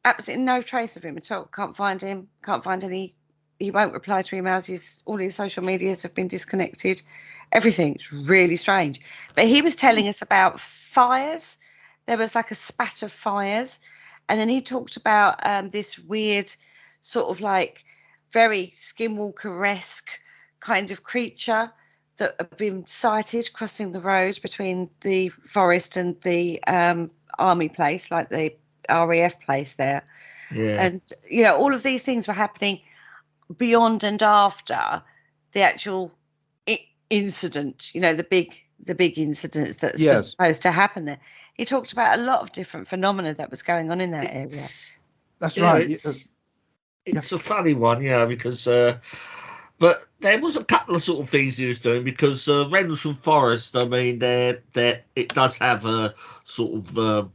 Absolutely no trace of him at all. Can't find him. Can't find any. He won't reply to emails. All his social medias have been disconnected. Everything's really strange. But he was telling us about fires. There was like a spat of fires. And then he talked about this weird sort of like very skinwalker-esque kind of creature that had been sighted crossing the road between the forest and the army place, like the RAF place there. Yeah. And, all of these things were happening beyond and after the actual incident, the big incidents that was supposed to happen there. He talked about a lot of different phenomena that was going on in that area. That's Yeah, right. it's a funny one, because but there was a couple of sort of things he was doing because Rendlesham Forest. I mean, it does have a sort of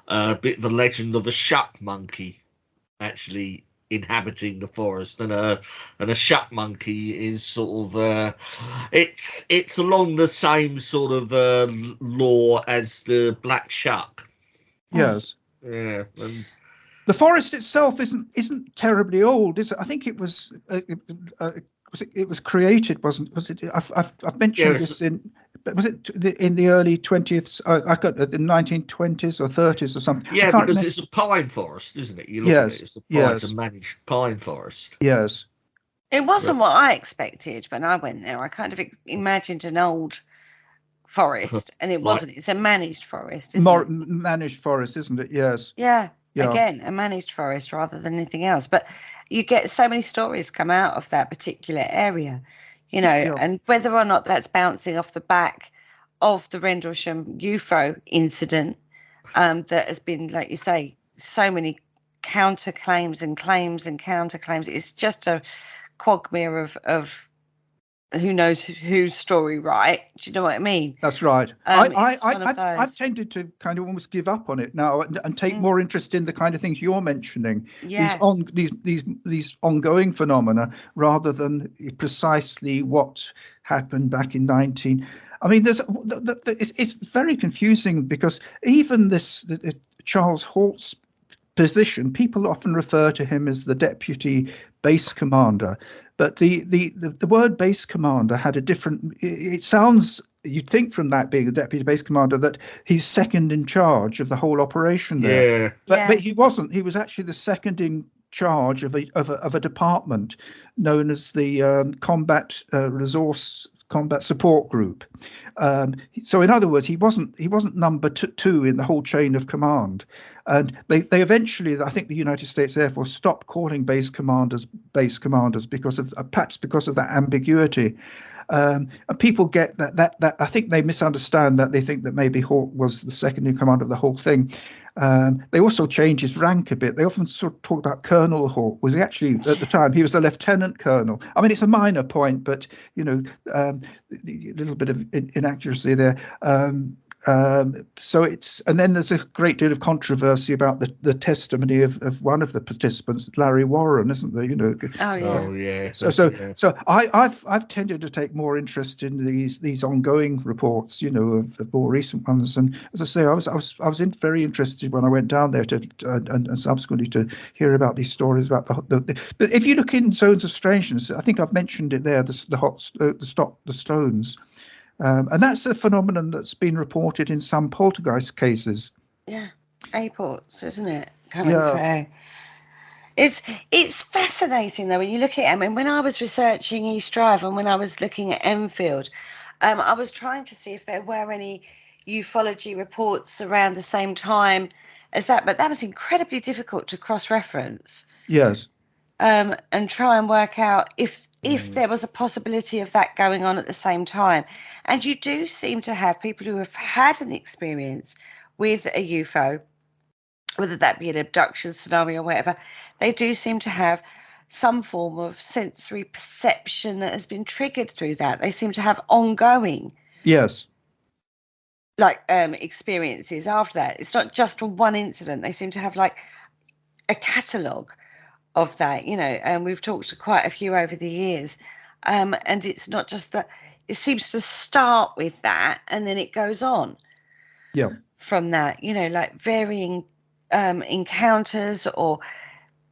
a bit of a legend of a shuck monkey actually inhabiting the forest, and a shuck monkey is sort of it's along the same sort of law as the black shuck. Yes. Yeah, and The forest itself isn't terribly old, is it? I think it was it was created, was it? I've mentioned this in, was it in the early 20th? I got the 1920s or 30s or something. yeah, I can't because remember. it's a pine forest, isn't it? You look at it, Yes, it's it's a yes, managed pine forest. yes. It wasn't what I expected when I went there. I kind of imagined an old forest, and it Like, wasn't. It's a managed forest, isn't it? Managed forest, isn't it? Yes. Yeah. Yeah. Again, a managed forest rather than anything else. But you get so many stories come out of that particular area, Yeah. and whether or not that's bouncing off the back of the Rendlesham UFO incident, that has been, like you say, so many counterclaims and claims and counterclaims. It's just a quagmire of who knows whose story, right? Do you know what I mean? That's right. It's one of I've those. tended to kind of almost give up on it now and take Mm. more interest in the kind of things you're mentioning, Yeah. these ongoing phenomena, rather than precisely what happened back in 19. I mean, it's very confusing because even this Charles Halt's position, people often refer to him as the deputy base commander, but the word base commander had a different, it sounds, you'd think from that being a deputy base commander that he's second in charge of the whole operation there. yeah, But he wasn't. He was actually the second in charge of a department known as the Combat Support Group. So in other words, he wasn't number two in the whole chain of command. And they eventually, I think the United States Air Force stopped calling base commanders because of perhaps because of that ambiguity. And people get that I think they misunderstand that. They think that maybe Hawke was the second in command of the whole thing. They also changed his rank a bit. They often sort of talk about Colonel Hawke. Was he actually, at the time, he was a lieutenant colonel. I mean, it's a minor point, but a little bit of inaccuracy there. So it's, and then there's a great deal of controversy about the testimony of one of the participants, Larry Warren, isn't there? Oh yeah. oh yeah. So I've tended to take more interest in these ongoing reports, of more recent ones. And as I say, I was very interested when I went down there and subsequently to hear about these stories about the. But if you look in zones of strangeness, I think I've mentioned it there, the stones. And that's a phenomenon that's been reported in some poltergeist cases. Yeah, airports, isn't it? Coming through. It's fascinating though when you look at it. I mean, when I was researching East Drive and when I was looking at Enfield, I was trying to see if there were any ufology reports around the same time as that, but that was incredibly difficult to cross-reference. Yes. And try and work out if there was a possibility of that going on at the same time. And you do seem to have people who have had an experience with a UFO, whether that be an abduction scenario or whatever, they do seem to have some form of sensory perception that has been triggered through that. They seem to have ongoing Yes. Experiences after that. It's not just from one incident. They seem to have like a catalogue of that, and we've talked to quite a few over the years, and it's not just that. It seems to start with that and then it goes on from that, like varying encounters or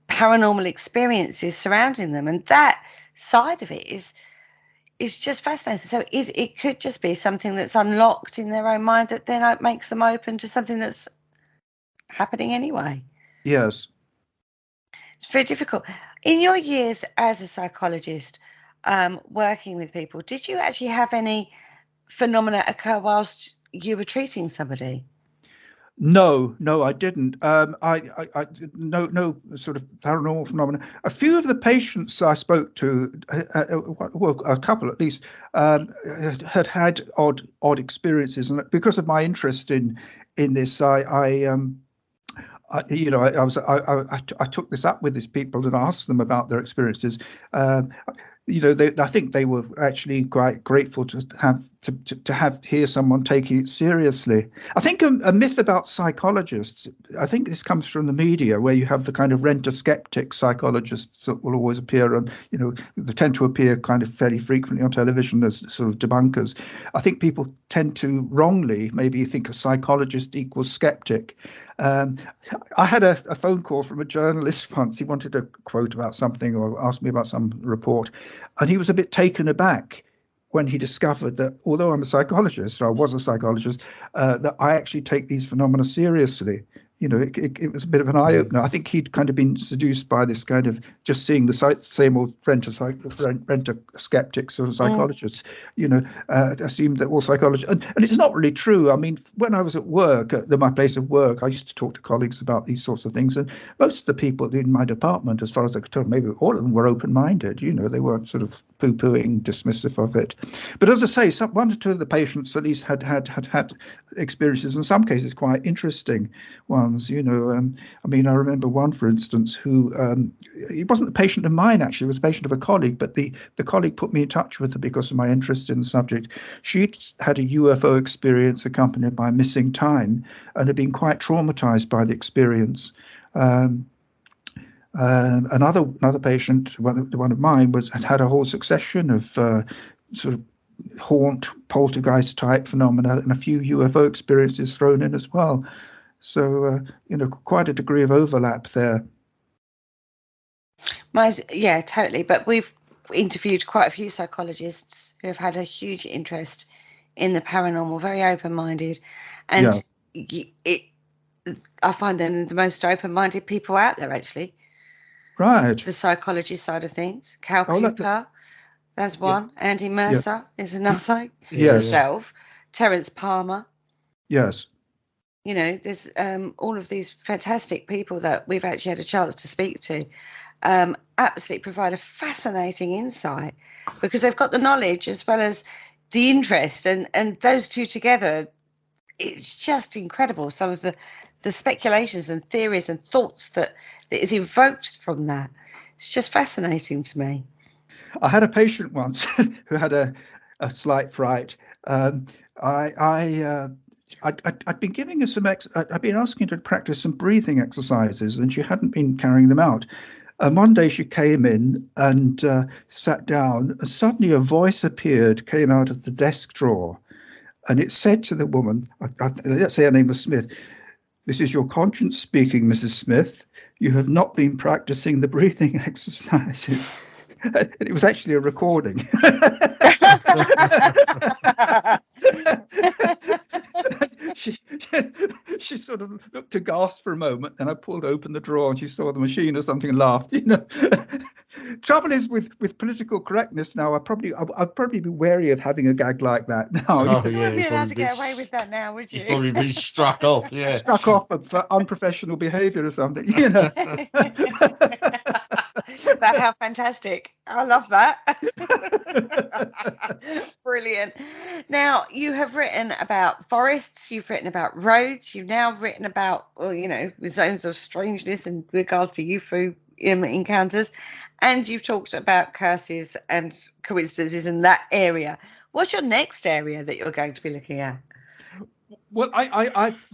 paranormal experiences surrounding them, and that side of it is just fascinating. So it could just be something that's unlocked in their own mind that then makes them open to something that's happening anyway. Yes. It's very difficult. In your years as a psychologist, working with people, did you actually have any phenomena occur whilst you were treating somebody? No, I didn't. I no sort of paranormal phenomena. A few of the patients I spoke to, well, a couple at least, had odd experiences, and because of my interest in this, I took this up with these people and asked them about their experiences. I think they were actually quite grateful to have hear someone taking it seriously. I think a myth about psychologists, I think this comes from the media, where you have the kind of renter-skeptic psychologists that will always appear on, they tend to appear kind of fairly frequently on television as sort of debunkers. I think people tend to wrongly maybe think a psychologist equals skeptic. I had a phone call from a journalist once. He wanted a quote about something or asked me about some report, and he was a bit taken aback when he discovered that although I'm a psychologist, or I was a psychologist, that I actually take these phenomena seriously. It was a bit of an eye-opener. I think he'd kind of been seduced by this kind of just seeing the same old renter skeptics or psychologists, assumed that all psychologists, and it's not really true. I mean, when I was at work, at my place of work, I used to talk to colleagues about these sorts of things, and most of the people in my department, as far as I could tell, maybe all of them were open-minded. They weren't sort of poo-pooing, dismissive of it. But as I say, one or two of the patients at least had experiences, in some cases quite interesting ones. I remember one, for instance, who he wasn't a patient of mine, actually. It was a patient of a colleague, but the colleague put me in touch with her because of my interest in the subject. She'd had a UFO experience accompanied by missing time and had been quite traumatized by the experience. Another patient, one of mine, had a whole succession of sort of poltergeist type phenomena and a few UFO experiences thrown in as well. So quite a degree of overlap there. Yeah, totally. But we've interviewed quite a few psychologists who have had a huge interest in the paranormal, very open-minded, and I find them the most open-minded people out there, actually. Right. The psychology side of things. Cal Cooper, that's one. Yeah. Andy Mercer is another. Yourself. Terence Palmer. Yes. There's all of these fantastic people that we've actually had a chance to speak to. Absolutely provide a fascinating insight because they've got the knowledge as well as the interest, and those two together, it's just incredible. Some of the speculations and theories and thoughts that is evoked from that. It's just fascinating to me. I had a patient once who had a slight fright. I'd been giving her I'd been asking her to practice some breathing exercises, and she hadn't been carrying them out. And one day she came in and sat down, and suddenly a voice came out of the desk drawer, and it said to the woman, let's say her name was Smith, "This is your conscience speaking, Mrs. Smith. You have not been practicing the breathing exercises." And it was actually a recording. She sort of looked aghast for a moment, and I pulled open the drawer and she saw the machine or something and laughed. Trouble is with political correctness now, I'd probably be wary of having a gag like that now. You wouldn't be allowed to get away with that now, would you? You'd probably be struck off, Struck off for unprofessional behaviour or something. But how fantastic. I love that. Brilliant. Now, you have written about forests, you've written about roads, you've now written about, zones of strangeness in regards to UFO encounters, and you've talked about curses and coincidences in that area. What's your next area that you're going to be looking at? Well, I've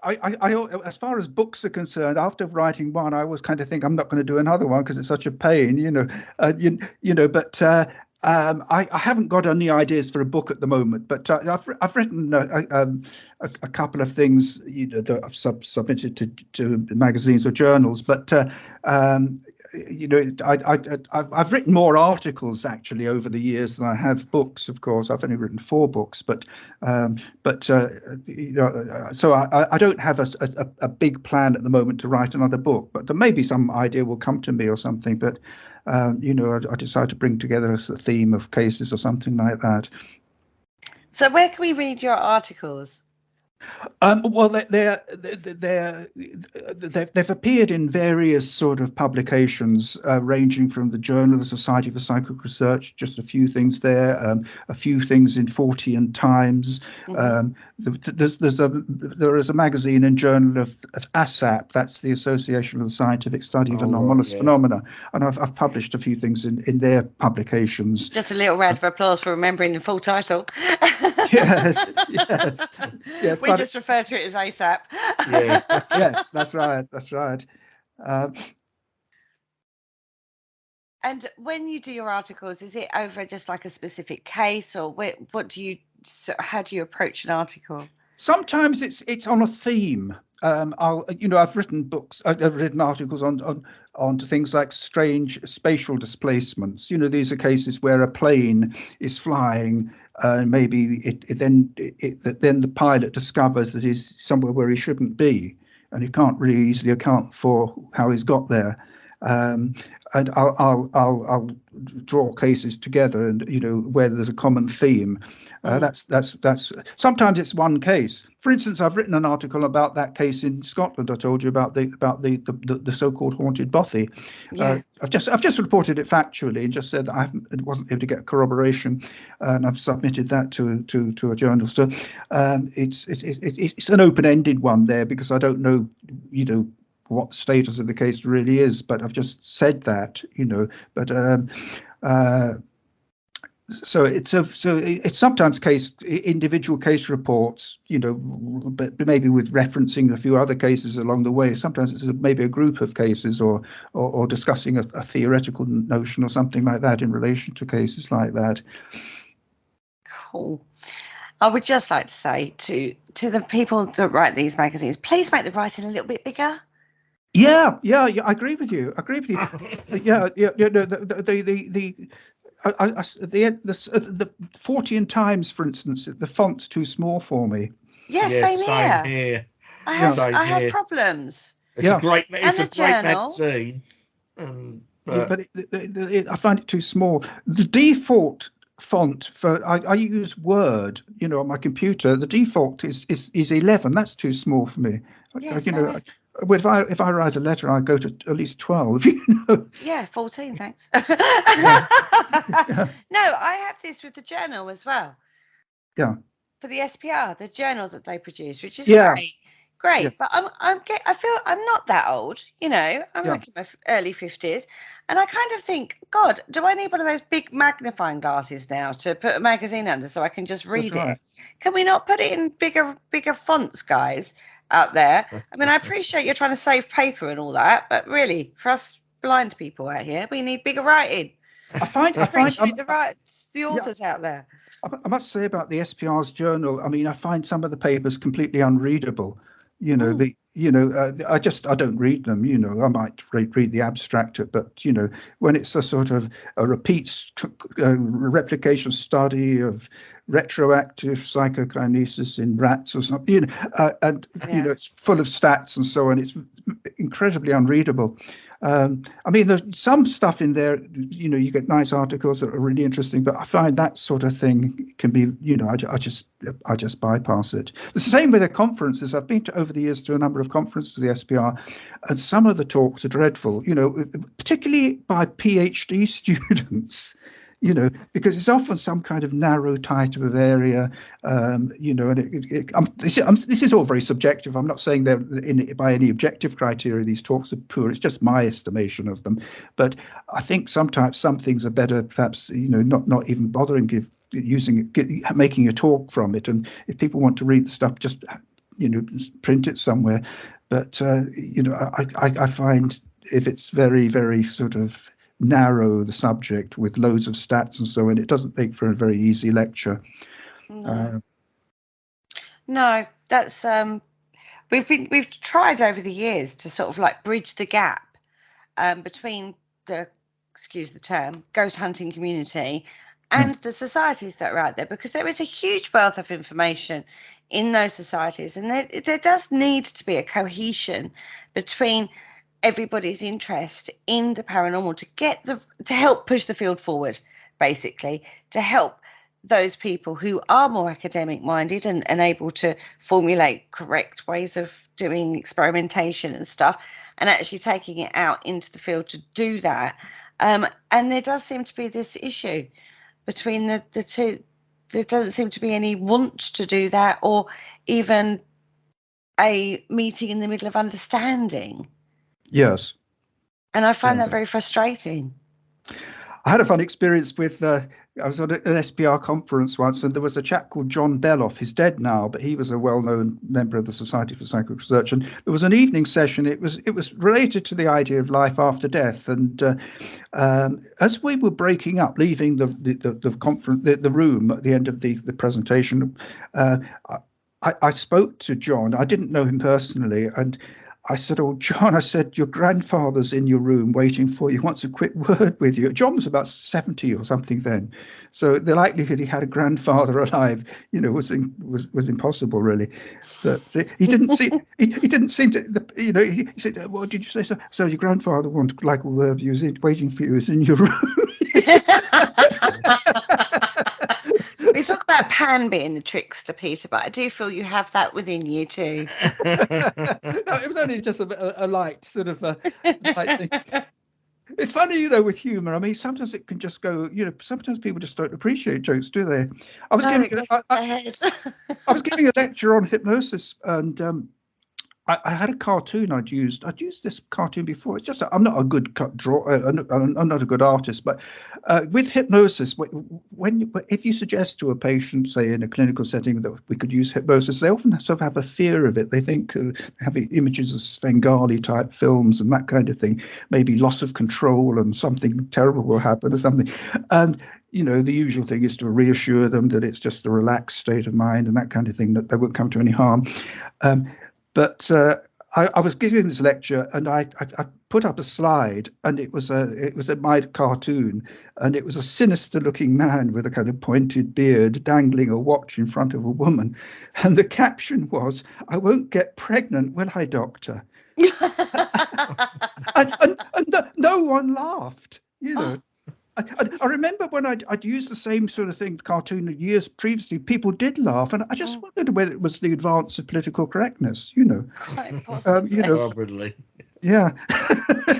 as far as books are concerned, after writing one, I always kind of think I'm not going to do another one because it's such a pain, But I haven't got any ideas for a book at the moment. But I've written a couple of things that I've submitted to magazines or journals. But I've written more articles actually over the years than I have books. Of course, I've only written 4 books, so I don't have a big plan at the moment to write another book. But there may be some idea will come to me or something. But I decided to bring together a theme of cases or something like that. So where can we read your articles? Well, they've appeared in various sort of publications, ranging from the Journal of the Society for Psychic Research, just a few things there, a few things in Fortean Times. There is a magazine and journal of ASAP, that's the Association of the Scientific Study of Anomalous Phenomena, and I've published a few things in their publications. Just a little round of applause for remembering the full title. Yes. We just refer to it as ASAP. Yeah. Yes, that's right. And when you do your articles, is it over just like a specific case, or how do you approach an article? Sometimes it's on a theme. I've written books. I've written articles on things like strange spatial displacements. These are cases where a plane is flying, and maybe then the pilot discovers that he's somewhere where he shouldn't be, and he can't really easily account for how he's got there. And I'll draw cases together, and where there's a common theme. That's sometimes it's one case. For instance, I've written an article about that case in Scotland. I told you about the so-called haunted bothy. Yeah. I've just reported it factually and just said I wasn't able to get corroboration, and I've submitted that to a journal. So it's an open-ended one there, because I don't know what the status of the case really is, but I've just said that, but so it's sometimes individual case reports, but maybe with referencing a few other cases along the way. Sometimes it's maybe a group of cases, or discussing a theoretical notion or something like that in relation to cases like that. Cool. I would just like to say to the people that write these magazines, please make the writing a little bit bigger. Yeah, I agree with you. Yeah. The Fortean Times, for instance, the font's too small for me. Yeah, same here. I have problems. It's a great journal. magazine. But I find it too small. The default font for I use Word, on my computer. The default is 11. That's too small for me. If I write a letter, I go to at least 12. Yeah, 14, thanks. No, I have this with the journal as well. Yeah. For the SPR, the journals that they produce, which is great. Yeah. But I feel I'm not that old. I'm like in my early 50s, and I kind of think, God, do I need one of those big magnifying glasses now to put a magazine under so I can just read it? Can we not put it in bigger fonts, guys? Out there. I mean, I appreciate you're trying to save paper and all that, but really, for us blind people out here, we need bigger writing. I appreciate the authors out there. I must say about the SPR's journal, I mean, I find some of the papers completely unreadable. I don't read them. I might read the abstract, but when it's a sort of a replication study of retroactive psychokinesis in rats or something, it's full of stats and so on. It's incredibly unreadable. I mean, there's some stuff in there, you get nice articles that are really interesting, but I find that sort of thing can be, I just bypass it. It's the same with the conferences. I've been over the years to a number of conferences, the SPR, and some of the talks are dreadful, particularly by PhD students. Because it's often some kind of narrow type of area, and this is all very subjective. I'm not saying they're by any objective criteria these talks are poor. It's just my estimation of them. But I think sometimes some things are better, perhaps, not even bothering making a talk from it. And if people want to read the stuff, just print it somewhere. But I find if it's very, very sort of narrow the subject with loads of stats and so on, it doesn't make for a very easy lecture. No, that's we've tried over the years to sort of like bridge the gap between the, excuse the term, ghost hunting community and the societies that are out there, because there is a huge wealth of information in those societies, and there does need to be a cohesion between everybody's interest in the paranormal to help push the field forward, basically, to help those people who are more academic minded and able to formulate correct ways of doing experimentation and stuff, and actually taking it out into the field to do that. And there does seem to be this issue between the two. There doesn't seem to be any want to do that, or even a meeting in the middle of understanding. Yes. And I find Yes. that very frustrating. I had a fun experience with, I was at an SPR conference once, and there was a chap called John Beloff. He's dead now, but he was a well-known member of the Society for Psychic Research. And there was an evening session. It was related to the idea of life after death. And as we were breaking up, leaving the conference, the room at the end of the presentation, I spoke to John. I didn't know him personally, and I said, "Oh, John," I said, "your grandfather's in your room waiting for you. Wants a quick word with you." John was about 70 or something then, so the likelihood he had a grandfather alive, was impossible, really. But he didn't seem he didn't seem to, he said, "What did you say?" So your grandfather wanted like a word. He was waiting for you. He was in your room. We talk about Pan being the trickster, Peter, but I do feel you have that within you too. No, it was only just a light sort of light thing. It's funny, with humor. I mean, sometimes it can just go. Sometimes people just don't appreciate jokes, do they? I was giving a lecture on hypnosis, and I had a cartoon I'd used. I'd used this cartoon before. It's just I'm not a good I'm not a good artist, but with hypnosis, if you suggest to a patient, say in a clinical setting, that we could use hypnosis, they often sort of have a fear of it. They think have images of Svengali type films and that kind of thing. Maybe loss of control and something terrible will happen or something. And the usual thing is to reassure them that it's just a relaxed state of mind and that kind of thing, that they won't come to any harm. But I was giving this lecture, and I put up a slide, and it was my cartoon, and it was a sinister-looking man with a kind of pointed beard dangling a watch in front of a woman, and the caption was, "I won't get pregnant, will I, doctor?" and no one laughed. I remember when I'd used the same sort of cartoon years previously, people did laugh, and I just wondered whether it was the advance of political correctness, Quite possibly. Probably. Yeah.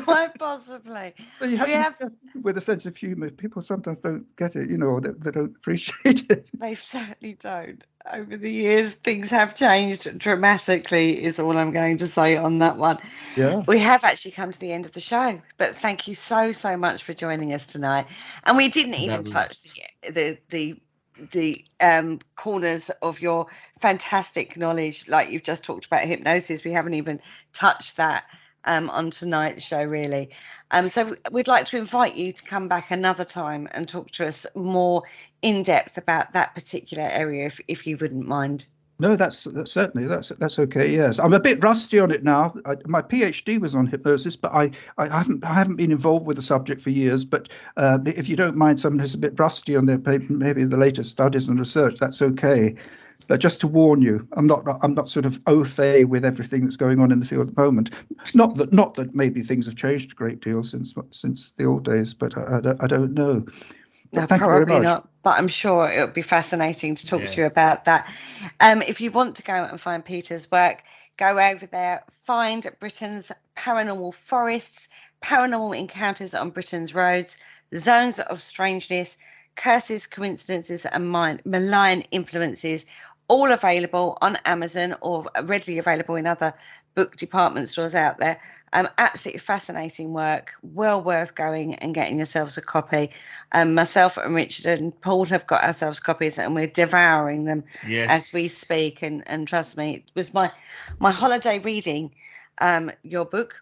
Quite possibly. So you have to with a sense of humour. People sometimes don't get it, or they don't appreciate it. They certainly don't. Over the years, things have changed dramatically, is all I'm going to say on that one. Yeah. We have actually come to the end of the show, but thank you so much for joining us tonight. And we didn't even touch the corners of your fantastic knowledge, like you've just talked about hypnosis. We haven't even touched that on tonight's show, really. So we'd like to invite you to come back another time and talk to us more in depth about that particular area, if you wouldn't mind. No, that's certainly that's okay. Yes, I'm a bit rusty on it now. My PhD was on hypnosis, but I haven't been involved with the subject for years. But if you don't mind, someone who's a bit rusty on their maybe the latest studies and research, that's okay. But just to warn you, I'm not sort of au fait with everything that's going on in the field at the moment. Not that maybe things have changed a great deal since the old days, but I don't know. No, probably not, but I'm sure it would be fascinating to talk to you about that. If you want to go and find Peter's work, go over there, find Britain's Paranormal Forests, Paranormal Encounters on Britain's Roads, Zones of Strangeness, Curses, Coincidences, and Malign Influences, all available on Amazon or readily available in other book department stores out there. Absolutely fascinating work, well worth going and getting yourselves a copy. Myself and Richard and Paul have got ourselves copies, and we're devouring them as we speak. And trust me, it was my holiday reading your book.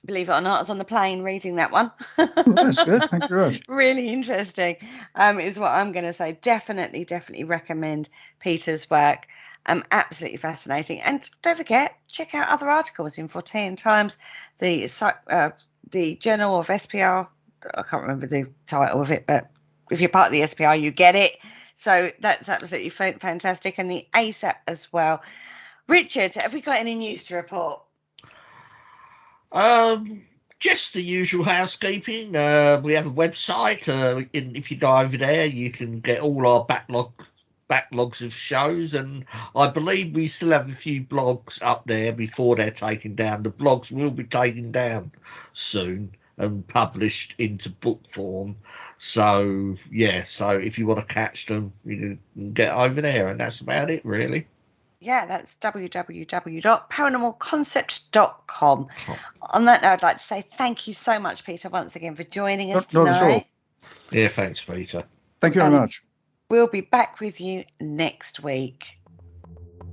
Believe it or not, I was on the plane reading that one. Well, that's good. Thank you very much. Really interesting, is what I'm going to say. Definitely recommend Peter's work. Absolutely fascinating. And don't forget, check out other articles in Fortean Times, the Journal of SPR. I can't remember the title of it, but if you're part of the SPR, you get it. So that's absolutely fantastic. And the ASAP as well. Richard, have we got any news to report? Just the usual housekeeping. We have a website. If you go over there, you can get all our backlogs of shows, and I believe we still have a few blogs up there before they're taken down. The blogs will be taken down soon and published into book form. So yeah, so if you want to catch them, you can get over there, and that's about it, really. Yeah, that's www.paranormalconcept.com. On that note, I'd like to say thank you so much, Peter, once again for joining us Not at all. tonight. Yeah, thanks, Peter. Thank you very much. We'll be back with you next week.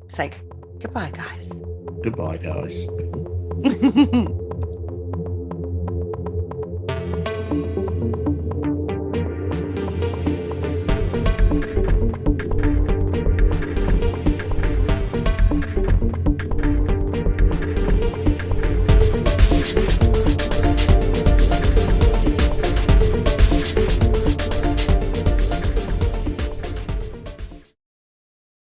Say goodbye, guys. Goodbye, guys.